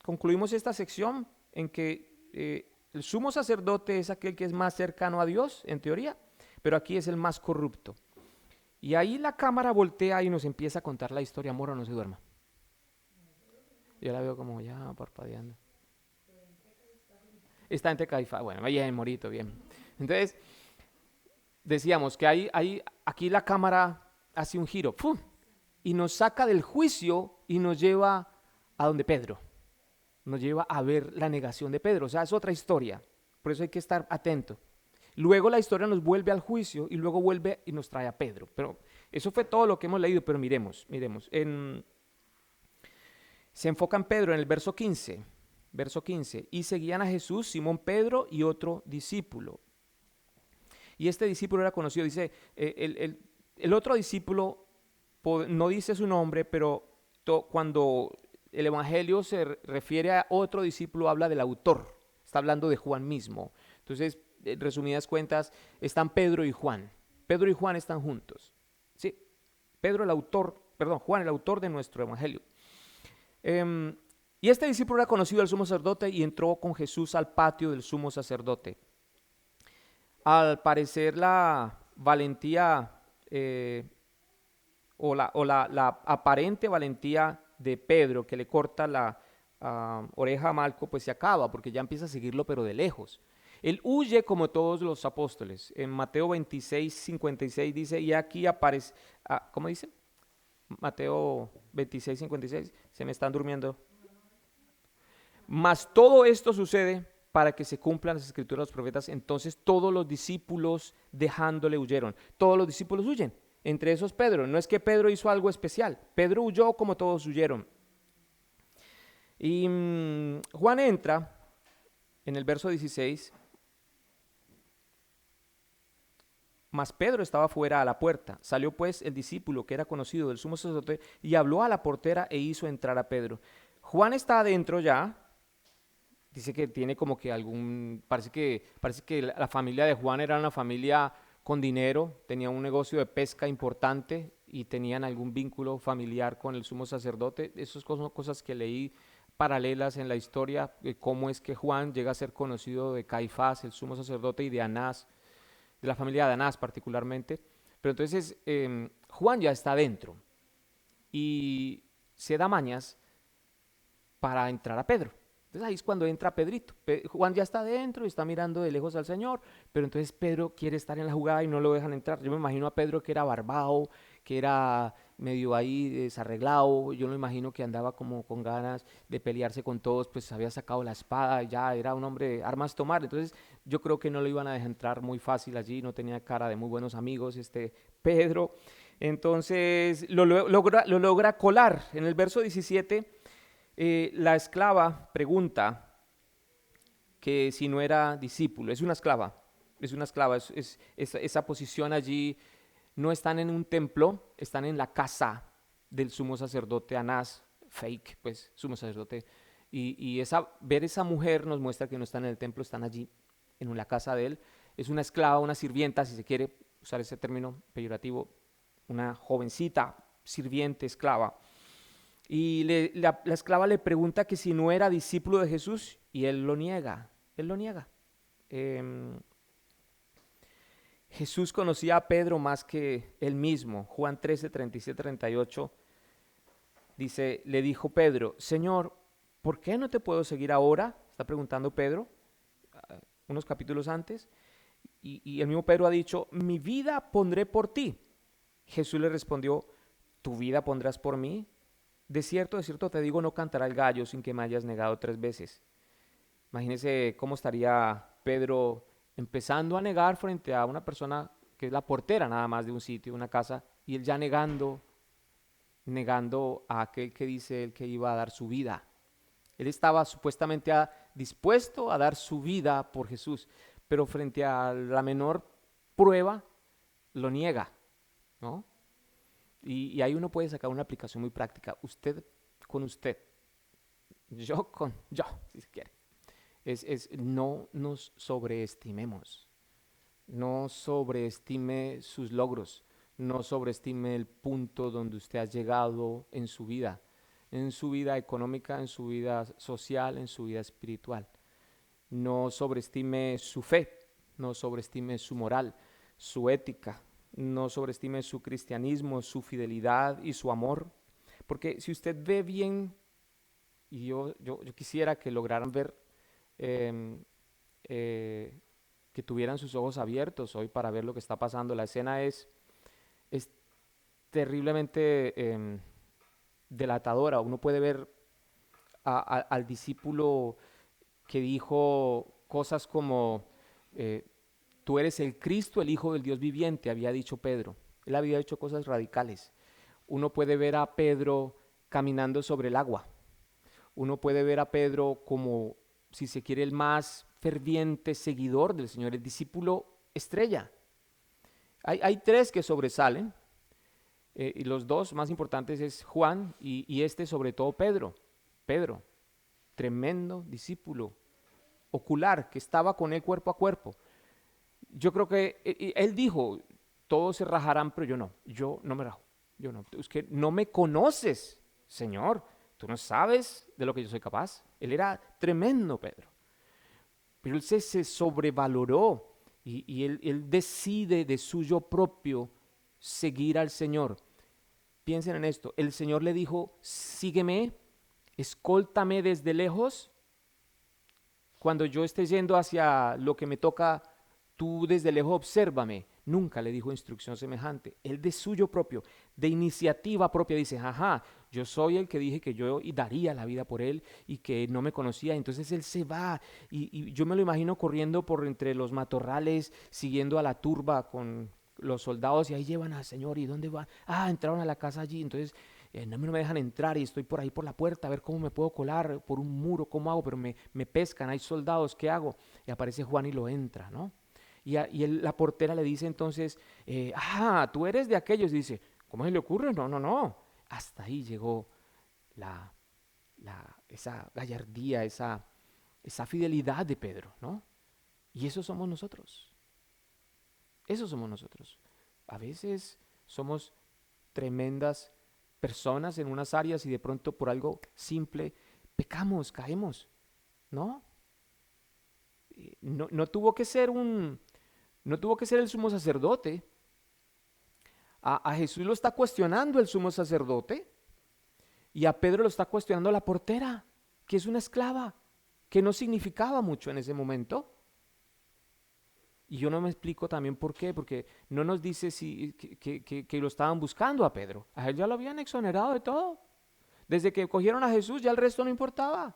concluimos esta sección en que el sumo sacerdote es aquel que es más cercano a Dios, en teoría, pero aquí es el más corrupto. Y ahí la cámara voltea y nos empieza a contar la historia. Moro, no se duerma. Yo la veo como ya parpadeando. Está entre Caifás. Bueno, bien, Morito, bien. Entonces, decíamos que aquí la cámara hace un giro, ¡pum!, y nos saca del juicio y nos lleva a donde Pedro. Nos lleva a ver la negación de Pedro. O sea, es otra historia. Por eso hay que estar atento. Luego la historia nos vuelve al juicio y luego vuelve y nos trae a Pedro. Pero eso fue todo lo que hemos leído, pero miremos. Se enfoca en Pedro en el verso 15. verso 15. Y seguían a Jesús Simón Pedro y otro discípulo. Y este discípulo era conocido, dice, el otro discípulo no dice su nombre, pero cuando el evangelio se refiere a otro discípulo, habla del autor, está hablando de Juan mismo. Entonces, en resumidas cuentas, están Pedro y Juan. Pedro y Juan están juntos. Sí, Juan, el autor de nuestro evangelio. Y este discípulo era conocido del sumo sacerdote y entró con Jesús al patio del sumo sacerdote. Al parecer la valentía o la aparente valentía de Pedro, que le corta la oreja a Malco, pues se acaba porque ya empieza a seguirlo pero de lejos. Él huye como todos los apóstoles. En Mateo 26, 56 dice, y aquí aparece, ¿cómo dice? Mateo 26, 56, se me están durmiendo. Mas todo esto sucede para que se cumplan las escrituras de los profetas. Entonces todos los discípulos dejándole huyeron. Todos los discípulos huyen. Entre esos Pedro. No es que Pedro hizo algo especial. Pedro huyó como todos huyeron. Y Juan entra en el verso 16. Mas Pedro estaba fuera a la puerta. Salió pues el discípulo que era conocido del sumo sacerdote y habló a la portera e hizo entrar a Pedro. Juan está adentro ya. Dice que tiene como que parece que la familia de Juan era una familia con dinero, tenía un negocio de pesca importante y tenían algún vínculo familiar con el sumo sacerdote. Esas son cosas que leí paralelas en la historia de cómo es que Juan llega a ser conocido de Caifás, el sumo sacerdote, y de Anás, de la familia de Anás particularmente. Pero entonces Juan ya está adentro y se da mañas para entrar a Pedro. Entonces ahí es cuando entra Pedrito. Juan ya está adentro y está mirando de lejos al Señor, pero entonces Pedro quiere estar en la jugada y no lo dejan entrar. Yo me imagino a Pedro que era barbado, que era medio ahí desarreglado. Yo me imagino que andaba como con ganas de pelearse con todos, pues había sacado la espada, ya era un hombre de armas tomar. Entonces yo creo que no lo iban a dejar entrar muy fácil allí, no tenía cara de muy buenos amigos Pedro. Entonces lo logra colar. En el verso 17... la esclava pregunta que si no era discípulo. Es una esclava, esa posición allí. No están en un templo, están en la casa del sumo sacerdote Anás, fake, pues, sumo sacerdote. Y ver esa mujer nos muestra que no están en el templo, están allí, en la casa de él. Es una esclava, una sirvienta, si se quiere usar ese término peyorativo, una jovencita, sirviente, esclava. Y la esclava le pregunta que si no era discípulo de Jesús y él lo niega. Jesús conocía a Pedro más que él mismo. Juan 13, 37, 38 dice, le dijo Pedro, Señor, ¿por qué no te puedo seguir ahora? Está preguntando Pedro, unos capítulos antes. Y el mismo Pedro ha dicho, mi vida pondré por ti. Jesús le respondió, ¿tu vida pondrás por mí? De cierto te digo, no cantará el gallo sin que me hayas negado 3 veces. Imagínese cómo estaría Pedro empezando a negar frente a una persona que es la portera nada más de un sitio, una casa, y él ya negando a aquel que dice él que iba a dar su vida. Él estaba supuestamente dispuesto a dar su vida por Jesús, pero frente a la menor prueba lo niega, ¿no? Y ahí uno puede sacar una aplicación muy práctica. Usted con usted, yo con yo, si se quiere. No nos sobreestimemos. No sobreestime sus logros. No sobreestime el punto donde usted ha llegado en su vida económica, en su vida social, en su vida espiritual. No sobreestime su fe. No sobreestime su moral, su ética. No sobreestime su cristianismo, su fidelidad y su amor. Porque si usted ve bien, y yo quisiera que lograran ver, que tuvieran sus ojos abiertos hoy para ver lo que está pasando. La escena es terriblemente delatadora. Uno puede ver al discípulo que dijo cosas como... tú eres el Cristo, el Hijo del Dios viviente, había dicho Pedro. Él había hecho cosas radicales. Uno puede ver a Pedro caminando sobre el agua. uno puede ver a Pedro como, si se quiere, el más ferviente seguidor del Señor, el discípulo estrella. Hay tres que sobresalen, y los dos más importantes es Juan y este sobre todo Pedro. Pedro, tremendo discípulo ocular que estaba con él cuerpo a cuerpo. Yo creo que él dijo, todos se rajarán, pero yo no me rajo, yo no. Es que no me conoces, Señor, tú no sabes de lo que yo soy capaz. Él era tremendo, Pedro, pero él se sobrevaloró y él decide de suyo propio seguir al Señor. Piensen en esto, el Señor le dijo, sígueme, escóltame desde lejos, cuando yo esté yendo hacia lo que me toca, tú desde lejos obsérvame. Nunca le dijo instrucción semejante. Él de suyo propio, de iniciativa propia, dice, ajá, yo soy el que dije que yo daría la vida por él y que no me conocía. Entonces él se va y yo me lo imagino corriendo por entre los matorrales, siguiendo a la turba con los soldados y ahí llevan al Señor. ¿Y dónde van? Ah, entraron a la casa allí. Entonces no me dejan entrar y estoy por ahí por la puerta a ver cómo me puedo colar por un muro, cómo hago, pero me pescan, hay soldados, ¿qué hago? Y aparece Juan y lo entra, ¿no? La portera le dice entonces, tú eres de aquellos, y dice, ¿cómo se le ocurre? No, no, no. Hasta ahí llegó la, esa gallardía, esa fidelidad de Pedro, ¿no? Y eso somos nosotros, eso somos nosotros. A veces somos tremendas personas en unas áreas y de pronto por algo simple pecamos, caemos, ¿no? No tuvo que ser no tuvo que ser el sumo sacerdote. A Jesús lo está cuestionando el sumo sacerdote y a Pedro lo está cuestionando la portera, que es una esclava, que no significaba mucho en ese momento. Y yo no me explico también por qué, porque no nos dice que lo estaban buscando a Pedro. A él ya lo habían exonerado de todo. Desde que cogieron a Jesús ya el resto no importaba,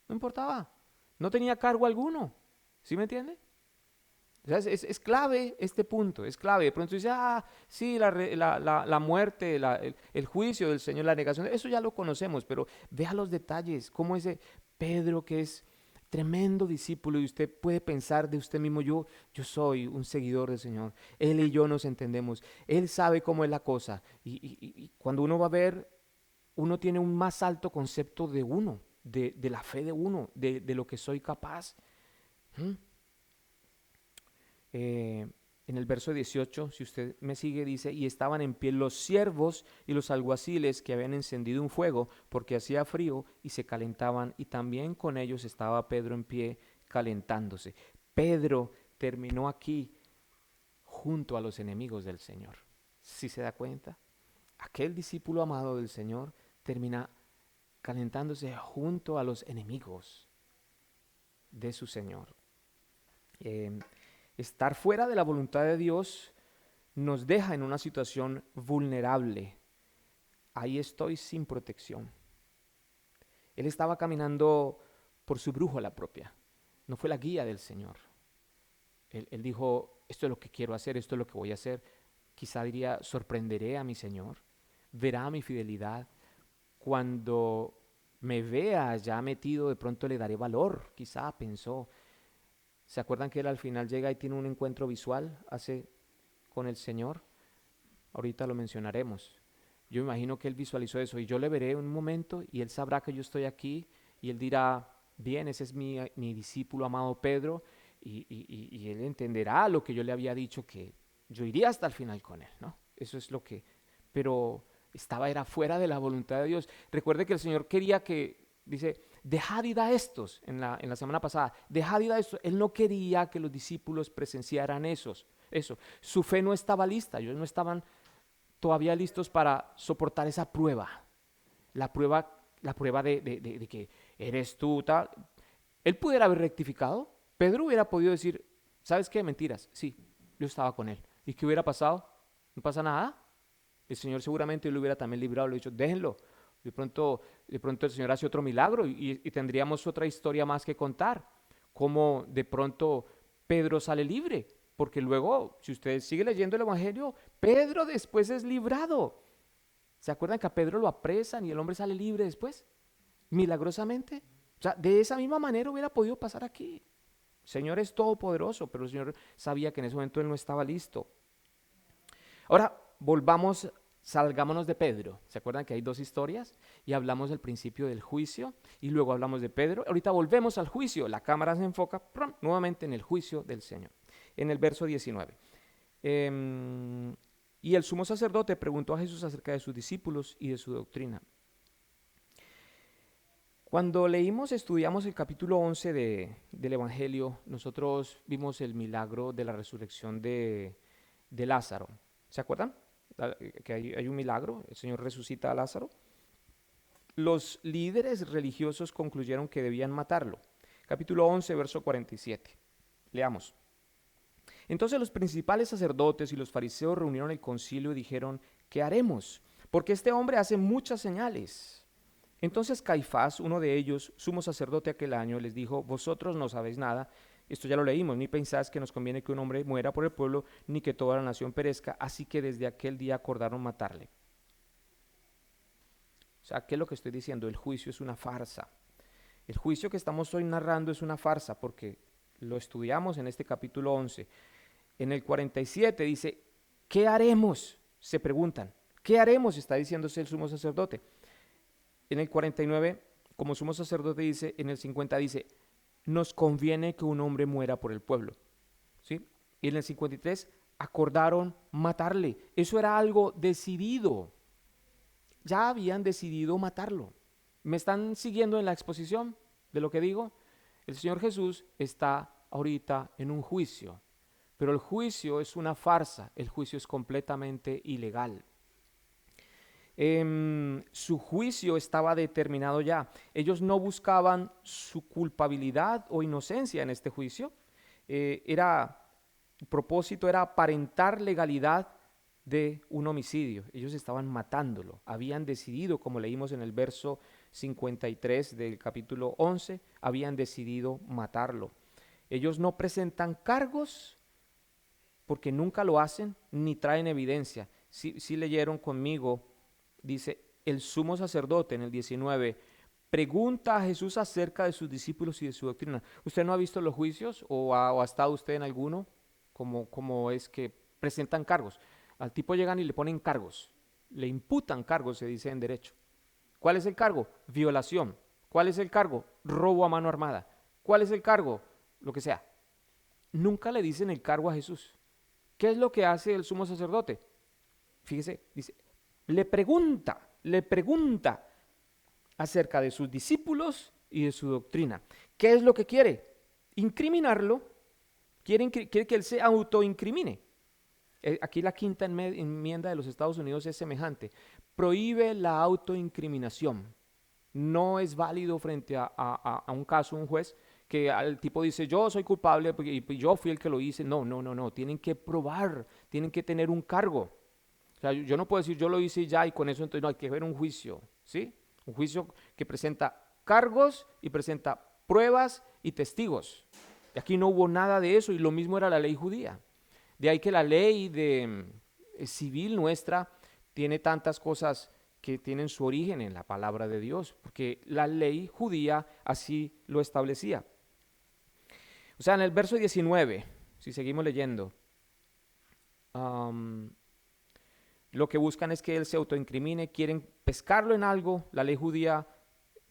no importaba. No tenía cargo alguno, ¿sí me entiende? O sea, es clave este punto, es clave. De pronto dice, sí, la muerte, el juicio del Señor, la negación, eso ya lo conocemos, pero vea los detalles, cómo ese Pedro que es tremendo discípulo y usted puede pensar de usted mismo, yo soy un seguidor del Señor, Él y yo nos entendemos, Él sabe cómo es la cosa y cuando uno va a ver, uno tiene un más alto concepto de uno, de la fe de uno, de lo que soy capaz. ¿Mm? eh, en el verso 18, si usted me sigue, dice, y estaban en pie los siervos y los alguaciles que habían encendido un fuego porque hacía frío y se calentaban, y también con ellos estaba Pedro en pie calentándose. Pedro terminó aquí junto a los enemigos del Señor. ¿Sí se da cuenta? Aquel discípulo amado del Señor termina calentándose junto a los enemigos de su Señor. Estar fuera de la voluntad de Dios nos deja en una situación vulnerable. Ahí estoy sin protección. Él estaba caminando por su brújula propia. No fue la guía del Señor. Él dijo, esto es lo que quiero hacer, esto es lo que voy a hacer. Quizá diría, sorprenderé a mi Señor, verá mi fidelidad. Cuando me vea ya metido, de pronto le daré valor. Quizá pensó. ¿Se acuerdan que él al final llega y tiene un encuentro visual, hace con el Señor? Ahorita lo mencionaremos. Yo me imagino que él visualizó eso y yo le veré un momento y él sabrá que yo estoy aquí y él dirá, bien, ese es mi discípulo amado Pedro y él entenderá lo que yo le había dicho, que yo iría hasta el final con él, ¿no? Eso es lo que, pero era fuera de la voluntad de Dios. Recuerde que el Señor quería que, dice, dejad ir a estos, en la semana pasada, dejad ir a estos. Él no quería que los discípulos presenciaran eso. Su fe no estaba lista, ellos no estaban todavía listos para soportar esa prueba. La prueba de que eres tú, tal. Él pudiera haber rectificado. Pedro hubiera podido decir, ¿sabes qué? Mentiras. Sí, yo estaba con él. ¿Y qué hubiera pasado? No pasa nada. El Señor seguramente lo hubiera también librado. Le hubiera dicho, déjenlo. De pronto el Señor hace otro milagro y tendríamos otra historia más que contar. Cómo de pronto Pedro sale libre. Porque luego, si usted sigue leyendo el Evangelio, Pedro después es librado. ¿Se acuerdan que a Pedro lo apresan y el hombre sale libre después? milagrosamente. O sea, de esa misma manera hubiera podido pasar aquí. El Señor es todopoderoso, pero el Señor sabía que en ese momento Él no estaba listo. Ahora, salgámonos de Pedro. ¿Se acuerdan que hay dos historias? Y hablamos al principio del juicio y luego hablamos de Pedro. Ahorita volvemos al juicio. La cámara se enfoca nuevamente en el juicio del Señor. En el verso 19. Y el sumo sacerdote preguntó a Jesús acerca de sus discípulos y de su doctrina. Cuando estudiamos el capítulo 11 del Evangelio, nosotros vimos el milagro de la resurrección de Lázaro. ¿Se acuerdan? Que hay un milagro, el Señor resucita a Lázaro. Los líderes religiosos concluyeron que debían matarlo. Capítulo 11, verso 47. Leamos. Entonces los principales sacerdotes y los fariseos reunieron el concilio y dijeron, ¿qué haremos? Porque este hombre hace muchas señales. Entonces Caifás, uno de ellos, sumo sacerdote aquel año, les dijo, vosotros no sabéis nada, esto ya lo leímos, ni pensáis que nos conviene que un hombre muera por el pueblo, ni que toda la nación perezca, así que desde aquel día acordaron matarle. O sea, ¿qué es lo que estoy diciendo? El juicio es una farsa. El juicio que estamos hoy narrando es una farsa porque lo estudiamos en este capítulo 11. En el 47 dice, ¿qué haremos? Se preguntan, ¿qué haremos? Está diciéndose el sumo sacerdote. En el 49, como sumo sacerdote dice, en el 50 dice, nos conviene que un hombre muera por el pueblo. ¿Sí? Y en el 53 acordaron matarle. Eso era algo decidido. Ya habían decidido matarlo. ¿Me están siguiendo en la exposición de lo que digo? El Señor Jesús está ahorita en un juicio, pero el juicio es una farsa, el juicio es completamente ilegal. Su juicio estaba determinado ya. Ellos no buscaban su culpabilidad o inocencia en este juicio. El propósito era aparentar legalidad de un homicidio. Ellos estaban matándolo. Habían decidido, como leímos en el verso 53 del capítulo 11, habían decidido matarlo. Ellos no presentan cargos porque nunca lo hacen ni traen evidencia. Sí leyeron conmigo. Dice, el sumo sacerdote en el 19 pregunta a Jesús acerca de sus discípulos y de su doctrina. ¿Usted no ha visto los juicios o ha estado usted en alguno? Como es que presentan cargos. Al tipo llegan y le ponen cargos. Le imputan cargos, se dice en derecho. ¿Cuál es el cargo? Violación. ¿Cuál es el cargo? Robo a mano armada. ¿Cuál es el cargo? Lo que sea. Nunca le dicen el cargo a Jesús. ¿Qué es lo que hace el sumo sacerdote? Fíjese, dice, le pregunta acerca de sus discípulos y de su doctrina. ¿Qué es lo que quiere? Incriminarlo. Quiere que él se autoincrimine. Aquí la quinta enmienda de los Estados Unidos es semejante. Prohíbe la autoincriminación. No es válido frente a un caso, un juez, que al tipo dice, yo soy culpable y yo fui el que lo hice. No. Tienen que probar, tienen que tener un cargo. O sea, yo no puedo decir, yo lo hice ya y con eso entonces no, hay que ver un juicio, ¿sí? Un juicio que presenta cargos y presenta pruebas y testigos. Y aquí no hubo nada de eso y lo mismo era la ley judía. De ahí que la ley civil nuestra tiene tantas cosas que tienen su origen en la palabra de Dios, porque la ley judía así lo establecía. O sea, en el verso 19, si seguimos leyendo, lo que buscan es que él se autoincrimine, quieren pescarlo en algo. La ley judía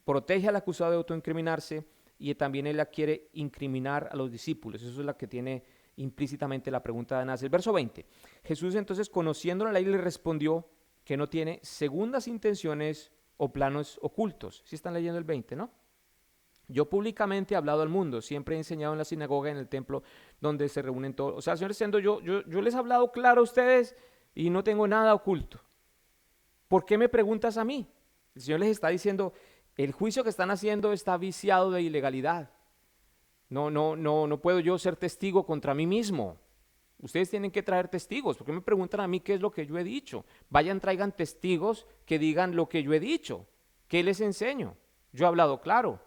protege al acusado de autoincriminarse y también él la quiere incriminar a los discípulos. Eso es lo que tiene implícitamente la pregunta de Anás. El verso 20. Jesús entonces, conociendo la ley, le respondió que no tiene segundas intenciones o planos ocultos. Si están leyendo el 20, ¿no? Yo públicamente he hablado al mundo, siempre he enseñado en la sinagoga, en el templo, donde se reúnen todos. O sea, Señor, siendo yo les he hablado claro a ustedes y no tengo nada oculto. ¿Por qué me preguntas a mí? El Señor les está diciendo, el juicio que están haciendo está viciado de ilegalidad. No puedo yo ser testigo contra mí mismo. Ustedes tienen que traer testigos. ¿Por qué me preguntan a mí qué es lo que yo he dicho? Vayan, traigan testigos que digan lo que yo he dicho. ¿Qué les enseño? Yo he hablado claro.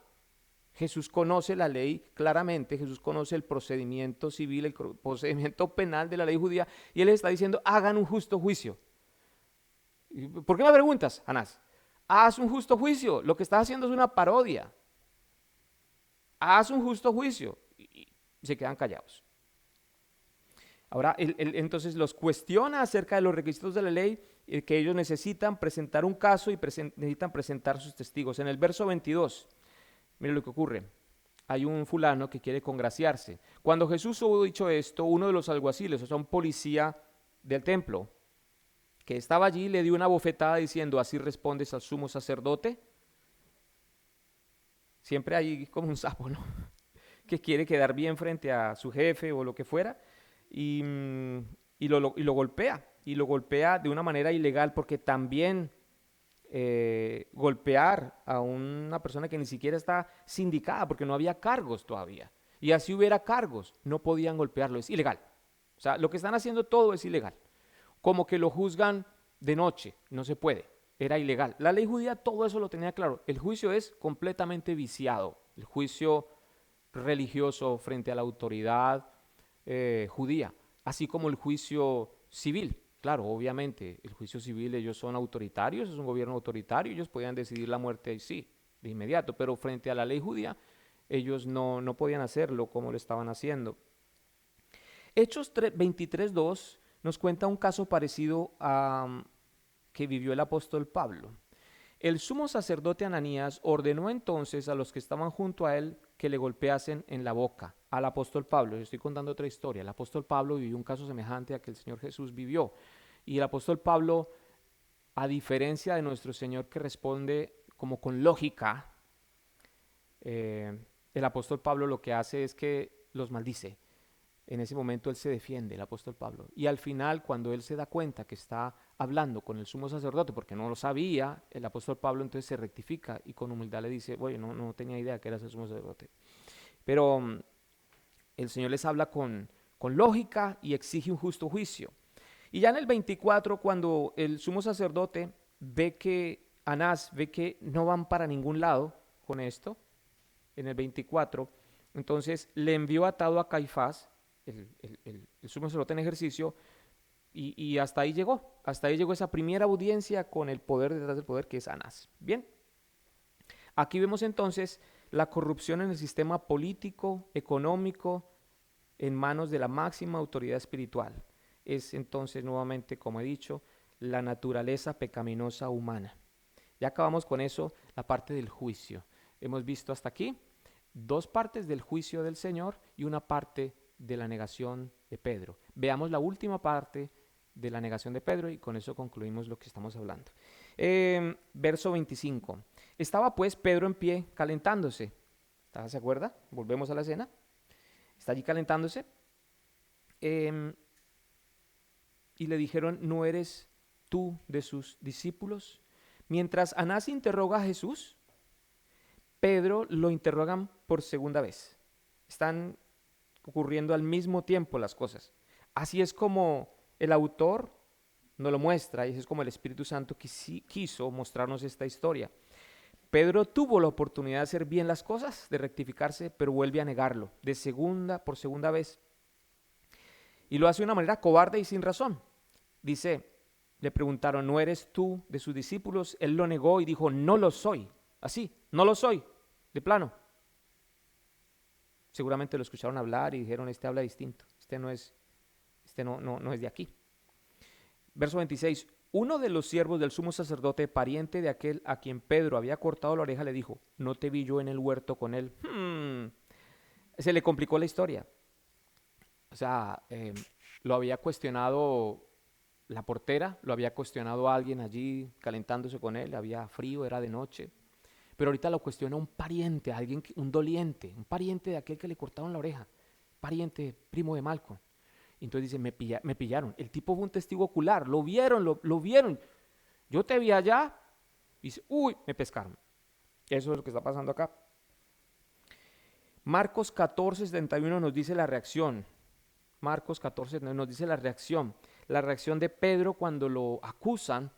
Jesús conoce la ley claramente, Jesús conoce el procedimiento civil, el procedimiento penal de la ley judía, y Él les está diciendo, hagan un justo juicio. ¿Por qué me preguntas, Anás? haz un justo juicio. Lo que estás haciendo es una parodia. Haz un justo juicio. Y se quedan callados. Ahora, entonces los cuestiona acerca de los requisitos de la ley, que ellos necesitan presentar un caso y necesitan presentar sus testigos. En el verso 22, mire lo que ocurre. Hay un fulano que quiere congraciarse. Cuando Jesús hubo dicho esto, uno de los alguaciles, o sea, un policía del templo, que estaba allí, le dio una bofetada diciendo, ¿así respondes al sumo sacerdote? Siempre hay como un sapo, ¿no? Que quiere quedar bien frente a su jefe o lo que fuera, y, y lo golpea, y lo golpea de una manera ilegal, porque también golpear a una persona que ni siquiera está sindicada, porque no había cargos todavía, y así hubiera cargos, no podían golpearlo, es ilegal. O sea, lo que están haciendo todo es ilegal. Como que lo juzgan de noche, no se puede, era ilegal. La ley judía todo eso lo tenía claro. El juicio es completamente viciado, el juicio religioso frente a la autoridad judía, así como el juicio civil. Claro, obviamente, el juicio civil, ellos son autoritarios, es un gobierno autoritario, ellos podían decidir la muerte sí, de inmediato, pero frente a la ley judía, ellos no podían hacerlo como lo estaban haciendo. Hechos 23:2 nos cuenta un caso parecido a que vivió el apóstol Pablo. El sumo sacerdote Ananías ordenó entonces a los que estaban junto a él que le golpeasen en la boca al apóstol Pablo. Yo estoy contando otra historia. El apóstol Pablo vivió un caso semejante a que el Señor Jesús vivió. Y el apóstol Pablo, a diferencia de nuestro Señor que responde como con lógica, el apóstol Pablo lo que hace es que los maldice. En ese momento él se defiende, el apóstol Pablo. Y al final, cuando él se da cuenta que está hablando con el sumo sacerdote, porque no lo sabía, el apóstol Pablo entonces se rectifica y con humildad le dice, oye, no tenía idea que eras el sumo sacerdote. Pero el Señor les habla con lógica y exige un justo juicio. Y ya en el 24, cuando el sumo sacerdote ve que Anás ve que no van para ningún lado con esto, en el 24, entonces le envió atado a Caifás, el sumo sacerdote en ejercicio, y hasta ahí llegó esa primera audiencia con el poder detrás del poder, que es Anás. Bien, aquí vemos entonces la corrupción en el sistema político, económico, en manos de la máxima autoridad espiritual. Es entonces nuevamente, como he dicho, la naturaleza pecaminosa humana. Ya acabamos con eso, la parte del juicio. Hemos visto hasta aquí 2 partes del juicio del Señor y una parte de la negación de Pedro. Veamos la última parte de la negación de Pedro y con eso concluimos lo que estamos hablando. Verso 25. Estaba pues Pedro en pie calentándose. ¿Se acuerda? Volvemos a la escena. Está allí calentándose. Y le dijeron, ¿no eres tú de sus discípulos? Mientras Anás interroga a Jesús, Pedro lo interrogan por segunda vez. Están ocurriendo al mismo tiempo las cosas. Así es como el autor nos lo muestra, y así es como el Espíritu Santo quiso mostrarnos esta historia. Pedro tuvo la oportunidad de hacer bien las cosas, de rectificarse, pero vuelve a negarlo, por segunda vez. Y lo hace de una manera cobarde y sin razón. Dice, le preguntaron, ¿no eres tú de sus discípulos? Él lo negó y dijo, no lo soy. Así, no lo soy, de plano. Seguramente lo escucharon hablar y dijeron, este habla distinto, este no es de aquí. Verso 26, uno de los siervos del sumo sacerdote, pariente de aquel a quien Pedro había cortado la oreja, le dijo, ¿no te vi yo en el huerto con él? Se le complicó la historia. O sea, lo había cuestionado la portera, lo había cuestionado alguien allí calentándose con él, había frío, era de noche. Pero ahorita lo cuestiona un pariente, un doliente, un pariente de aquel que le cortaron la oreja, pariente, primo de Malco. Y entonces dice, me pillaron. El tipo fue un testigo ocular, lo vieron, lo vieron. Yo te vi allá, y dice, uy, me pescaron. Eso es lo que está pasando acá. Marcos 14:71 nos dice la reacción. Marcos 14 nos dice la reacción de Pedro cuando lo acusan.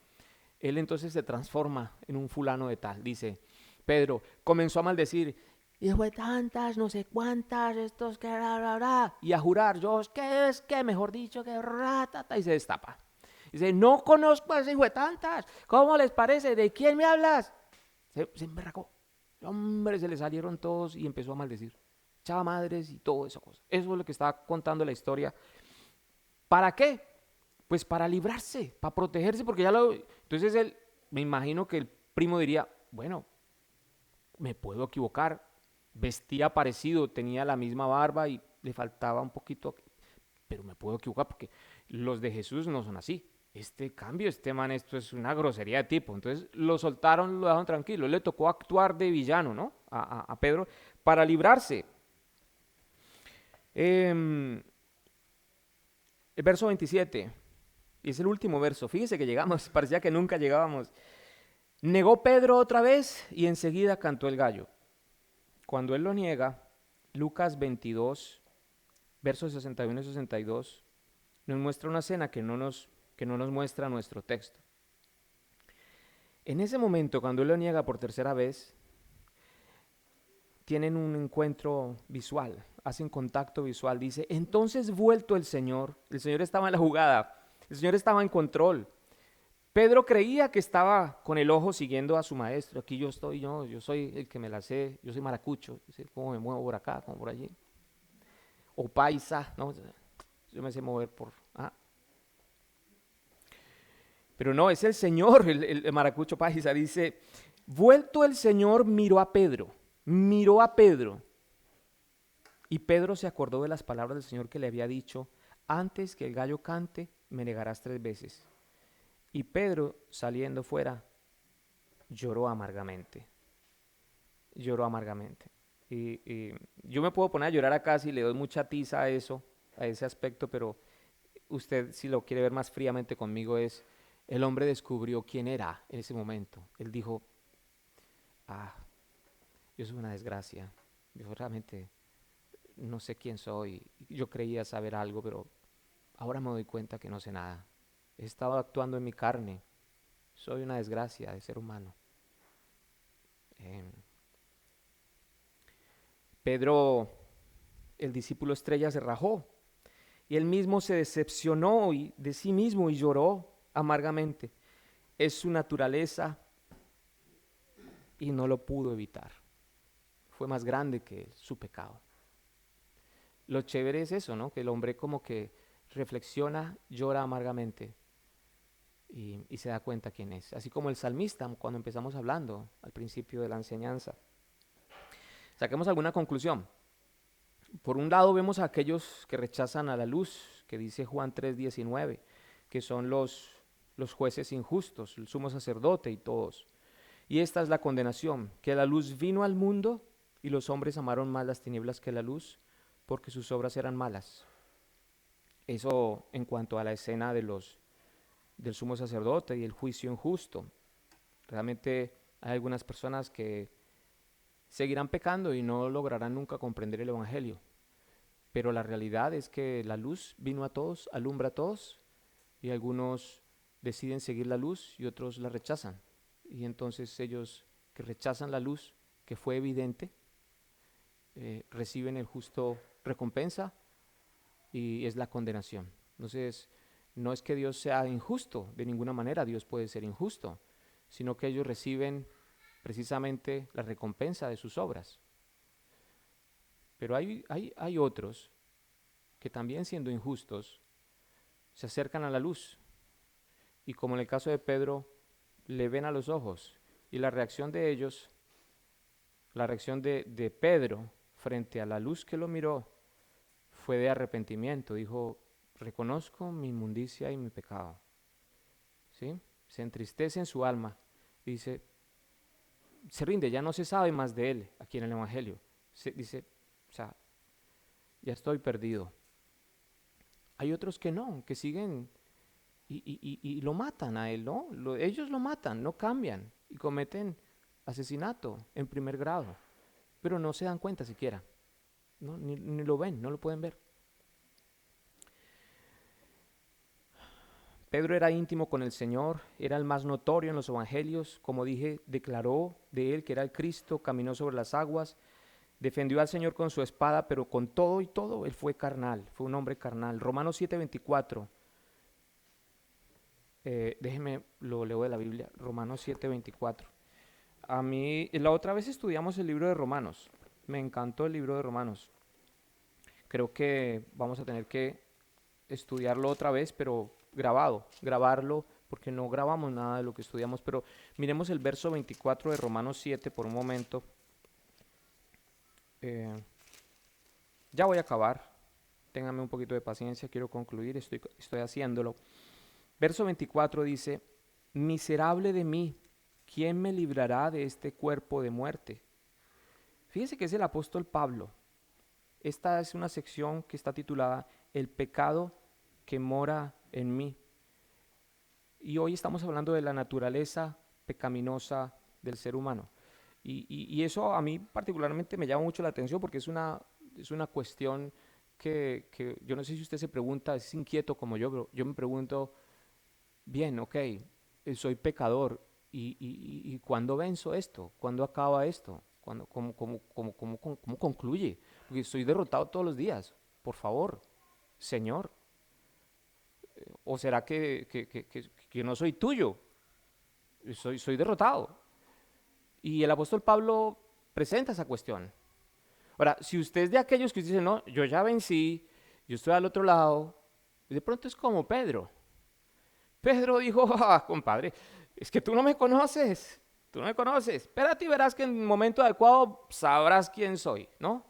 Él entonces se transforma en un fulano de tal. Dice, Pedro comenzó a maldecir, hijo de tantas, no sé cuántas, estos que y a jurar, yo es que, mejor dicho, que ratata, y se destapa. Dice, no conozco a ese hijo de tantas. ¿Cómo les parece? ¿De quién me hablas? Se emberracó. Hombre, se le salieron todos y empezó a maldecir. Echaba madres y todo eso. Eso es lo que estaba contando la historia. ¿Para qué? Pues para librarse, para protegerse, porque ya lo... Entonces él, me imagino que el primo diría, bueno, me puedo equivocar. Vestía parecido, tenía la misma barba y le faltaba un poquito, pero me puedo equivocar porque los de Jesús no son así. Este cambio, este man, esto es una grosería de tipo. Entonces lo soltaron, lo dejaron tranquilo. Le tocó actuar de villano, ¿no? A Pedro para librarse. El verso 27, y es el último verso. Fíjese que llegamos, parecía que nunca llegábamos. Negó Pedro otra vez y enseguida cantó el gallo. Cuando él lo niega, Lucas 22, versos 61 y 62, nos muestra una escena que no nos muestra nuestro texto. En ese momento, cuando él lo niega por tercera vez, tienen un encuentro visual, hacen contacto visual. Dice, entonces vuelto el Señor estaba en la jugada, el Señor estaba en control. Pedro creía que estaba con el ojo siguiendo a su maestro. Aquí yo estoy, yo soy el que me la sé, yo soy maracucho, cómo me muevo por acá, como por allí. O paisa, ¿no? Yo me sé mover por... Pero no, es el Señor, el maracucho paisa. Dice, vuelto el Señor miró a Pedro. Y Pedro se acordó de las palabras del Señor que le había dicho, antes que el gallo cante, me negarás 3 veces. Y Pedro, saliendo fuera, lloró amargamente. Y yo me puedo poner a llorar acá si le doy mucha tiza a eso, a ese aspecto, pero usted, si lo quiere ver más fríamente conmigo, es el hombre descubrió quién era en ese momento. Él dijo, yo soy una desgracia. Yo realmente no sé quién soy. Yo creía saber algo, pero ahora me doy cuenta que no sé nada. He estado actuando en mi carne. Soy una desgracia de ser humano. Pedro, el discípulo estrella, se rajó y él mismo se decepcionó de sí mismo y lloró amargamente. Es su naturaleza y no lo pudo evitar. Fue más grande que su pecado. Lo chévere es eso, ¿no? Que el hombre como que reflexiona, llora amargamente y se da cuenta quién es. Así como el salmista, cuando empezamos hablando al principio de la enseñanza. Saquemos alguna conclusión. Por un lado vemos a aquellos que rechazan a la luz, que dice Juan 3:19, que son los jueces injustos, el sumo sacerdote y todos. Y esta es la condenación, que la luz vino al mundo y los hombres amaron más las tinieblas que la luz, porque sus obras eran malas. Eso en cuanto a la escena del sumo sacerdote y el juicio injusto. Realmente hay algunas personas que seguirán pecando y no lograrán nunca comprender el Evangelio. Pero la realidad es que la luz vino a todos, alumbra a todos, y algunos deciden seguir la luz y otros la rechazan. Y entonces ellos que rechazan la luz, que fue evidente, reciben el justo recompensa y es la condenación. Entonces, no es que Dios sea injusto, de ninguna manera Dios puede ser injusto, sino que ellos reciben precisamente la recompensa de sus obras. Pero hay otros que también siendo injustos se acercan a la luz y como en el caso de Pedro, le ven a los ojos y la reacción de ellos, la reacción de Pedro frente a la luz que lo miró fue de arrepentimiento. Dijo, reconozco mi inmundicia y mi pecado. ¿Sí? Se entristece en su alma y dice, se rinde, ya no se sabe más de él aquí en el Evangelio. Dice, o sea, ya estoy perdido. Hay otros que no, que siguen y lo matan a él, ¿no? Ellos lo matan, no cambian y cometen asesinato en primer grado, pero no se dan cuenta siquiera, ¿no? Ni lo ven, no lo pueden ver. Pedro era íntimo con el Señor, era el más notorio en los evangelios, como dije, declaró de él que era el Cristo, caminó sobre las aguas, defendió al Señor con su espada, pero con todo y todo él fue carnal, fue un hombre carnal. Romanos 7:24 Déjeme, lo leo de la Biblia, Romanos 7:24. A mí, la otra vez estudiamos el libro de Romanos. Me encantó el libro de Romanos. Creo que vamos a tener que estudiarlo otra vez, pero grabarlo, porque no grabamos nada de lo que estudiamos. Pero miremos el verso 24 de Romanos 7 por un momento. Eh, ya voy a acabar. Ténganme un poquito de paciencia, quiero concluir, estoy haciéndolo. Verso 24 dice, miserable de mí, ¿quién me librará de este cuerpo de muerte? Fíjese que es el apóstol Pablo. Esta es una sección que está titulada El pecado que mora en mí. Y hoy estamos hablando de la naturaleza pecaminosa del ser humano. Y eso a mí particularmente me llama mucho la atención porque es una cuestión que yo no sé si usted se pregunta, es inquieto como yo, pero yo me pregunto, bien, ok, soy pecador, ¿y cuándo venzo esto? ¿Cuándo acaba esto? ¿Cómo concluye? Porque estoy derrotado todos los días, por favor, Señor. ¿O será que no soy tuyo? Soy derrotado. Y el apóstol Pablo presenta esa cuestión. Ahora, si usted es de aquellos que dicen, no, yo ya vencí, yo estoy al otro lado, de pronto es como Pedro. Pedro dijo, ah, compadre, es que tú no me conoces, tú no me conoces. Espérate y verás que en el momento adecuado sabrás quién soy, ¿no?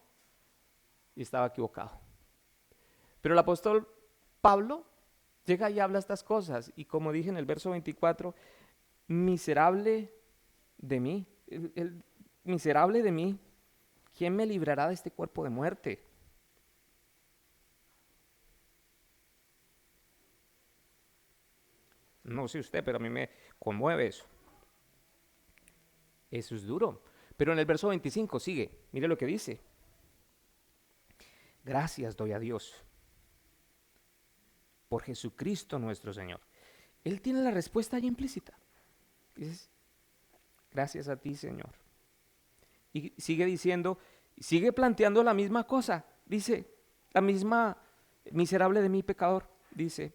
Y estaba equivocado. Pero el apóstol Pablo llega y habla estas cosas. Y como dije en el verso 24, miserable de mí, el miserable de mí, ¿quién me librará de este cuerpo de muerte? No sé usted, pero a mí me conmueve eso. Eso es duro. Pero en el verso 25 sigue, mire lo que dice. Gracias doy a Dios por Jesucristo nuestro Señor. Él tiene la respuesta ahí implícita. Dices, gracias a ti, Señor. Y sigue diciendo, sigue planteando la misma cosa. Dice, la misma, miserable de mí, pecador. Dice,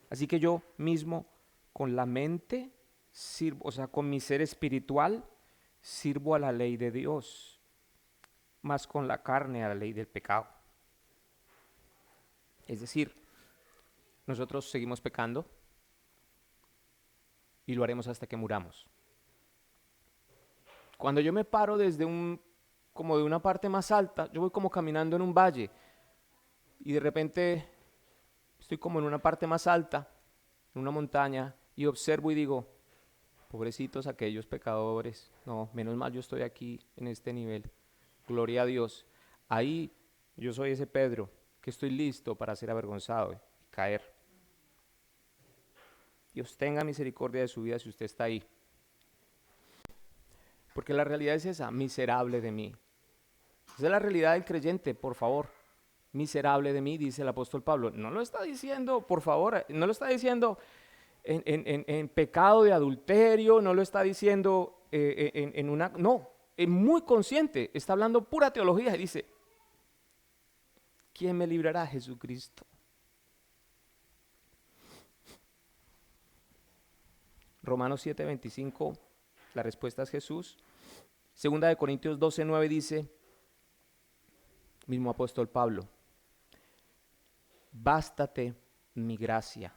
así que yo mismo con la mente sirvo, o sea, con mi ser espiritual, sirvo a la ley de Dios, más con la carne a la ley del pecado. Es decir, nosotros seguimos pecando y lo haremos hasta que muramos. Cuando yo me paro como de una parte más alta, yo voy como caminando en un valle y de repente estoy como en una parte más alta, en una montaña, y observo y digo, pobrecitos aquellos pecadores, no, menos mal yo estoy aquí en este nivel, gloria a Dios. Ahí yo soy ese Pedro que estoy listo para ser avergonzado y caer. Dios tenga misericordia de su vida si usted está ahí. Porque la realidad es esa, miserable de mí. Esa es la realidad del creyente, por favor. Miserable de mí, dice el apóstol Pablo. No lo está diciendo, por favor, no lo está diciendo en pecado de adulterio, no lo está diciendo en una... No, es muy consciente, está hablando pura teología y dice, ¿quién me librará? Jesucristo. Romanos 7:25, la respuesta es Jesús. Segunda de Corintios 12:9 dice, mismo apóstol Pablo, bástate mi gracia,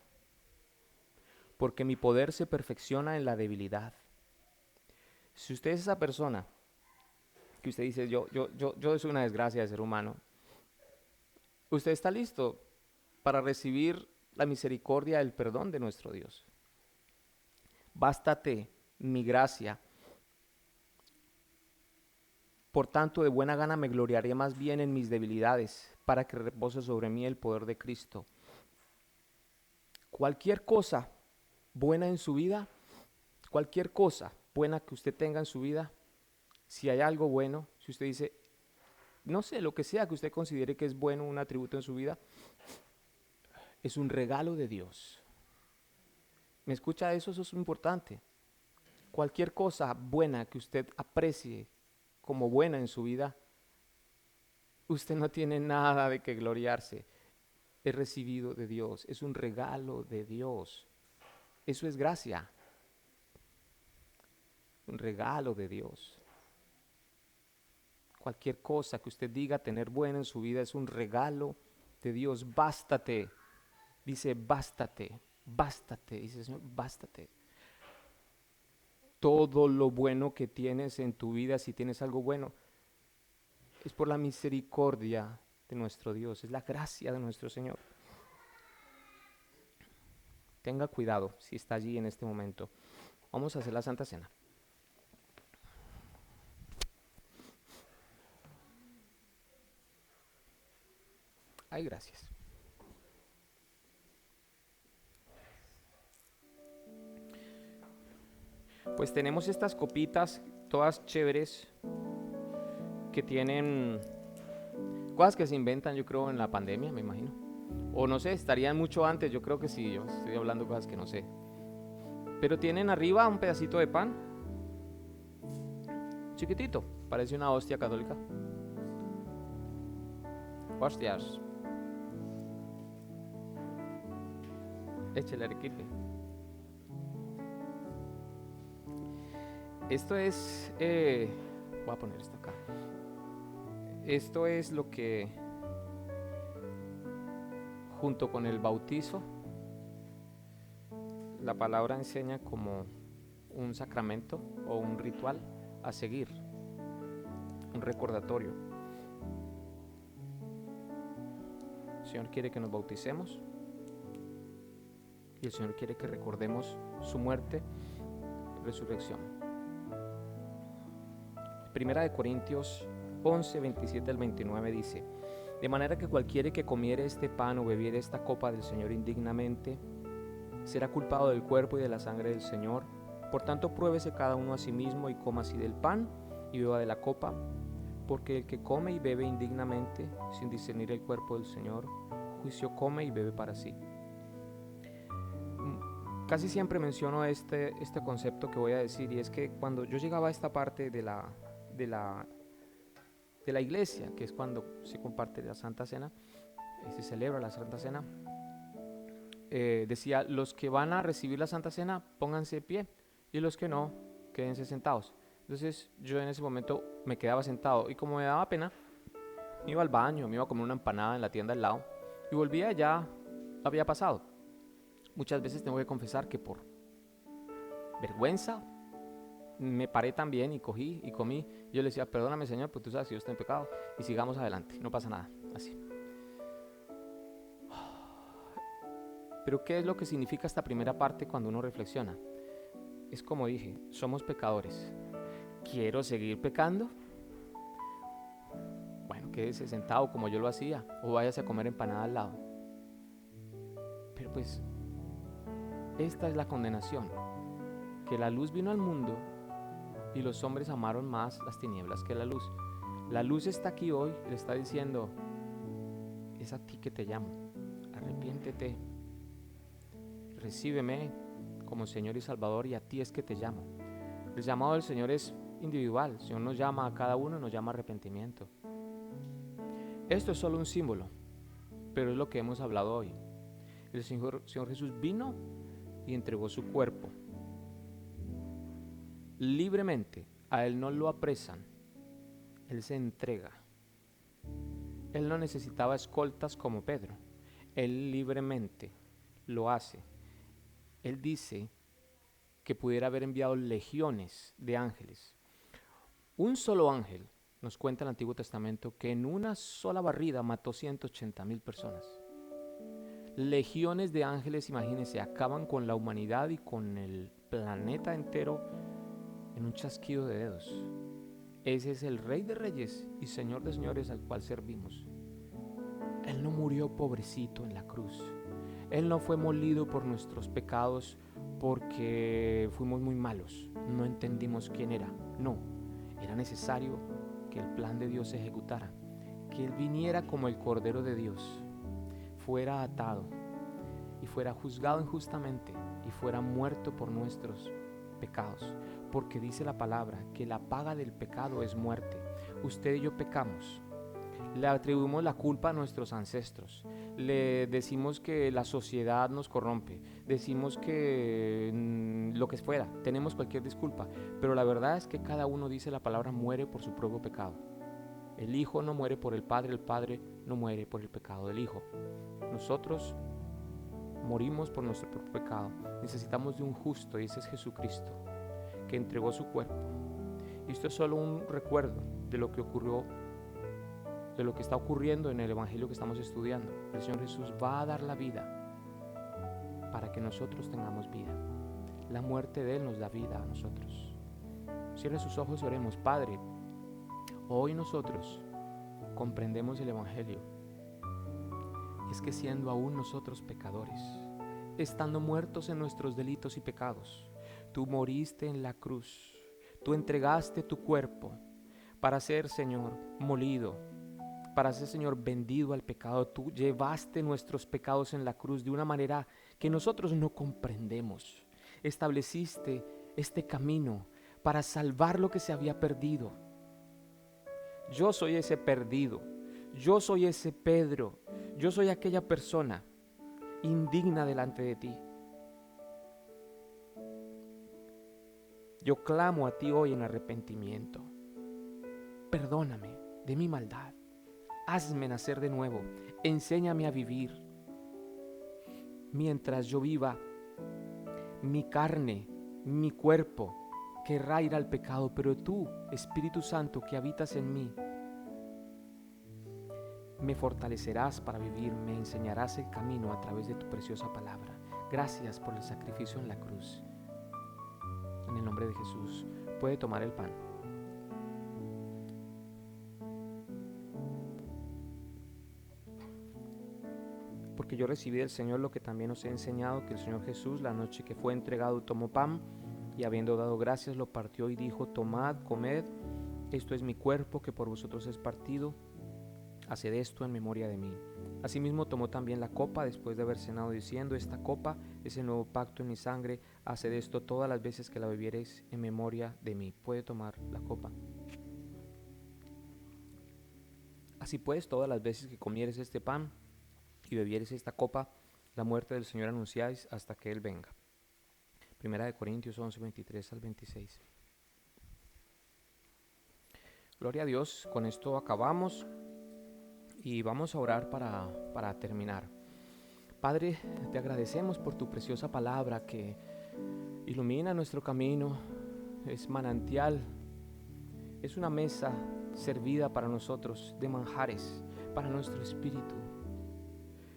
porque mi poder se perfecciona en la debilidad. Si usted es esa persona que usted dice, yo soy una desgracia de ser humano, usted está listo para recibir la misericordia, el perdón de nuestro Dios. Bástate mi gracia. Por tanto, de buena gana me gloriaré más bien en mis debilidades, para que repose sobre mí el poder de Cristo. Cualquier cosa buena en su vida, cualquier cosa buena que usted tenga en su vida, si hay algo bueno, si usted dice, no sé, lo que sea que usted considere que es bueno, un atributo en su vida, es un regalo de Dios. ¿Me escucha eso? Eso es importante. Cualquier cosa buena que usted aprecie como buena en su vida, usted no tiene nada de que gloriarse. Es recibido de Dios, es un regalo de Dios. Eso es gracia, un regalo de Dios. Cualquier cosa que usted diga tener buena en su vida es un regalo de Dios. Bástate, dice bástate, bástate, dice Señor, bástate. Todo lo bueno que tienes en tu vida, si tienes algo bueno, es por la misericordia de nuestro Dios, es la gracia de nuestro Señor. Tenga cuidado si está allí en este momento. Vamos a hacer la Santa Cena. Ay, gracias. Pues tenemos estas copitas, todas chéveres, que tienen cosas que se inventan, yo creo, en la pandemia, me imagino. O no sé, estarían mucho antes, yo creo que sí, yo estoy hablando cosas que no sé. Pero tienen arriba un pedacito de pan, chiquitito, parece una hostia católica. Hostias. Échale arequipe. Esto es, voy a poner esto acá. Esto es lo que, junto con el bautizo, la palabra enseña como un sacramento o un ritual a seguir, un recordatorio. El Señor quiere que nos bauticemos y el Señor quiere que recordemos su muerte y resurrección. Primera de Corintios 11, 27 al 29 dice: de manera que cualquiera que comiere este pan o bebiere esta copa del Señor indignamente, será culpado del cuerpo y de la sangre del Señor. Por tanto, pruébese cada uno a sí mismo y coma así del pan y beba de la copa, porque el que come y bebe indignamente, sin discernir el cuerpo del Señor, juicio come y bebe para sí. Casi siempre menciono este concepto que voy a decir, y es que cuando yo llegaba a esta parte de la iglesia, que es cuando se comparte la Santa Cena, se celebra la Santa Cena, decía: los que van a recibir la Santa Cena, pónganse de pie, y los que no, quédense sentados. Entonces yo en ese momento me quedaba sentado, y como me daba pena, me iba al baño, me iba a comer una empanada en la tienda al lado, y volvía, ya había pasado. Muchas veces tengo que confesar que por vergüenza me paré también y cogí y comí. Yo le decía: perdóname, Señor, pues tú sabes que yo estoy en pecado, y sigamos adelante, no pasa nada, así. Pero ¿qué es lo que significa esta primera parte cuando uno reflexiona? Es como dije, somos pecadores. ¿Quiero seguir pecando? Bueno, quédese sentado como yo lo hacía, o váyase a comer empanada al lado. Pero pues, esta es la condenación, que la luz vino al mundo y los hombres amaron más las tinieblas que la luz. La luz está aquí hoy y le está diciendo: es a ti que te llamo, arrepiéntete, recíbeme como Señor y Salvador, y a ti es que te llamo. El llamado del Señor es individual. El Señor nos llama a cada uno, nos llama a arrepentimiento. Esto es solo un símbolo, pero es lo que hemos hablado hoy. El Señor Jesús vino y entregó su cuerpo libremente. A Él no lo apresan, Él se entrega. Él no necesitaba escoltas como Pedro, Él libremente lo hace. Él dice que pudiera haber enviado legiones de ángeles. Un solo ángel, nos cuenta el Antiguo Testamento, que en una sola barrida mató 180,000 personas. Legiones de ángeles, imagínense, acaban con la humanidad y con el planeta entero en un chasquido de dedos. Ese es el Rey de Reyes y Señor de Señores al cual servimos. Él no murió pobrecito en la cruz. Él no fue molido por nuestros pecados porque fuimos muy malos, no entendimos quién era. No, era necesario que el plan de Dios se ejecutara, que Él viniera como el Cordero de Dios, fuera atado y fuera juzgado injustamente y fuera muerto por nuestros pecados, porque dice la palabra que la paga del pecado es muerte. Usted y yo pecamos, le atribuimos la culpa a nuestros ancestros, le decimos que la sociedad nos corrompe, decimos que lo que fuera, tenemos cualquier disculpa, pero la verdad es que cada uno dice la palabra muere por su propio pecado. El Hijo no muere por el Padre no muere por el pecado del Hijo. Nosotros morimos por nuestro propio pecado. Necesitamos de un justo, y ese es Jesucristo, que entregó su cuerpo. Y esto es solo un recuerdo de lo que ocurrió, de lo que está ocurriendo en el Evangelio que estamos estudiando. El Señor Jesús va a dar la vida para que nosotros tengamos vida. La muerte de Él nos da vida a nosotros. Cierre sus ojos y oremos. Padre, hoy nosotros comprendemos el Evangelio. Es que siendo aún nosotros pecadores, estando muertos en nuestros delitos y pecados, tú moriste en la cruz. Tú entregaste tu cuerpo para ser, Señor, molido, para ser, Señor, vendido al pecado. Tú llevaste nuestros pecados en la cruz de una manera que nosotros no comprendemos. Estableciste este camino para salvar lo que se había perdido. Yo soy ese perdido. Yo soy ese Pedro. Yo soy aquella persona indigna delante de ti. Yo clamo a ti hoy en arrepentimiento. Perdóname de mi maldad. Hazme nacer de nuevo. Enséñame a vivir. Mientras yo viva, mi carne, mi cuerpo, querrá ir al pecado, pero tú, Espíritu Santo, que habitas en mí, me fortalecerás para vivir, me enseñarás el camino a través de tu preciosa palabra. Gracias por el sacrificio en la cruz. En el nombre de Jesús, puede tomar el pan. Porque yo recibí del Señor lo que también os he enseñado, que el Señor Jesús, la noche que fue entregado, tomó pan y habiendo dado gracias, lo partió y dijo: tomad, comed, esto es mi cuerpo que por vosotros es partido, haced esto en memoria de mí. Asimismo tomó también la copa después de haber cenado, diciendo: esta copa es el nuevo pacto en mi sangre, haced esto todas las veces que la bebiereis en memoria de mí. Puede tomar la copa. Así pues, todas las veces que comieres este pan y bebieres esta copa, la muerte del Señor anunciáis hasta que Él venga. Primera de Corintios 11, 23 al 26. Gloria a Dios, con esto acabamos y vamos a orar para terminar. Padre, te agradecemos por tu preciosa palabra que ilumina nuestro camino, es manantial, es una mesa servida para nosotros de manjares, para nuestro espíritu.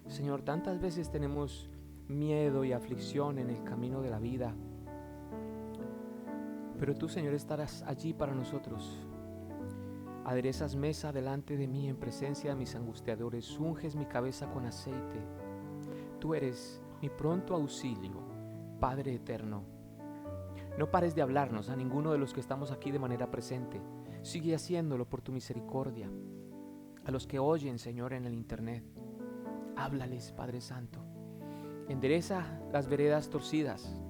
Señor, tantas veces tenemos miedo y aflicción en el camino de la vida, pero tú, Señor, estarás allí para nosotros. Aderezas mesa delante de mí en presencia de mis angustiadores, unges mi cabeza con aceite. Tú eres mi pronto auxilio, Padre eterno. No pares de hablarnos a ninguno de los que estamos aquí de manera presente. Sigue haciéndolo por tu misericordia. A los que oyen, Señor, en el internet, háblales, Padre Santo. Endereza las veredas torcidas.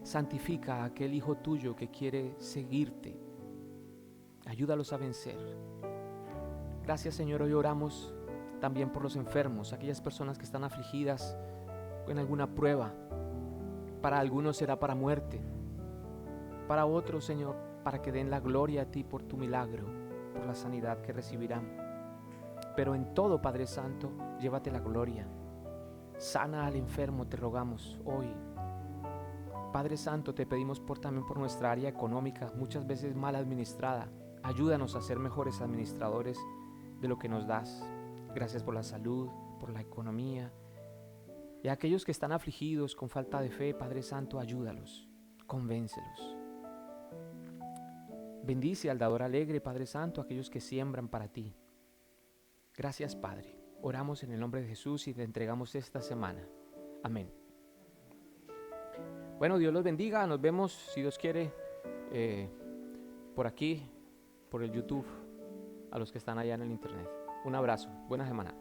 Santifica a aquel hijo tuyo que quiere seguirte. Ayúdalos a vencer. Gracias, Señor. Hoy oramos también por los enfermos, aquellas personas que están afligidas en alguna prueba. Para algunos será para muerte. Para otros, Señor, para que den la gloria a ti por tu milagro, por la sanidad que recibirán. Pero en todo, Padre Santo, llévate la gloria. Sana al enfermo, te rogamos hoy. Padre Santo, te pedimos también por nuestra área económica, muchas veces mal administrada. Ayúdanos a ser mejores administradores de lo que nos das. Gracias por la salud, por la economía. Y a aquellos que están afligidos con falta de fe, Padre Santo, ayúdalos, convéncelos. Bendice al dador alegre, Padre Santo, a aquellos que siembran para ti. Gracias, Padre. Oramos en el nombre de Jesús y te entregamos esta semana. Amén. Bueno, Dios los bendiga. Nos vemos, si Dios quiere, por aquí, por el YouTube, a los que están allá en el internet. Un abrazo. Buena semana.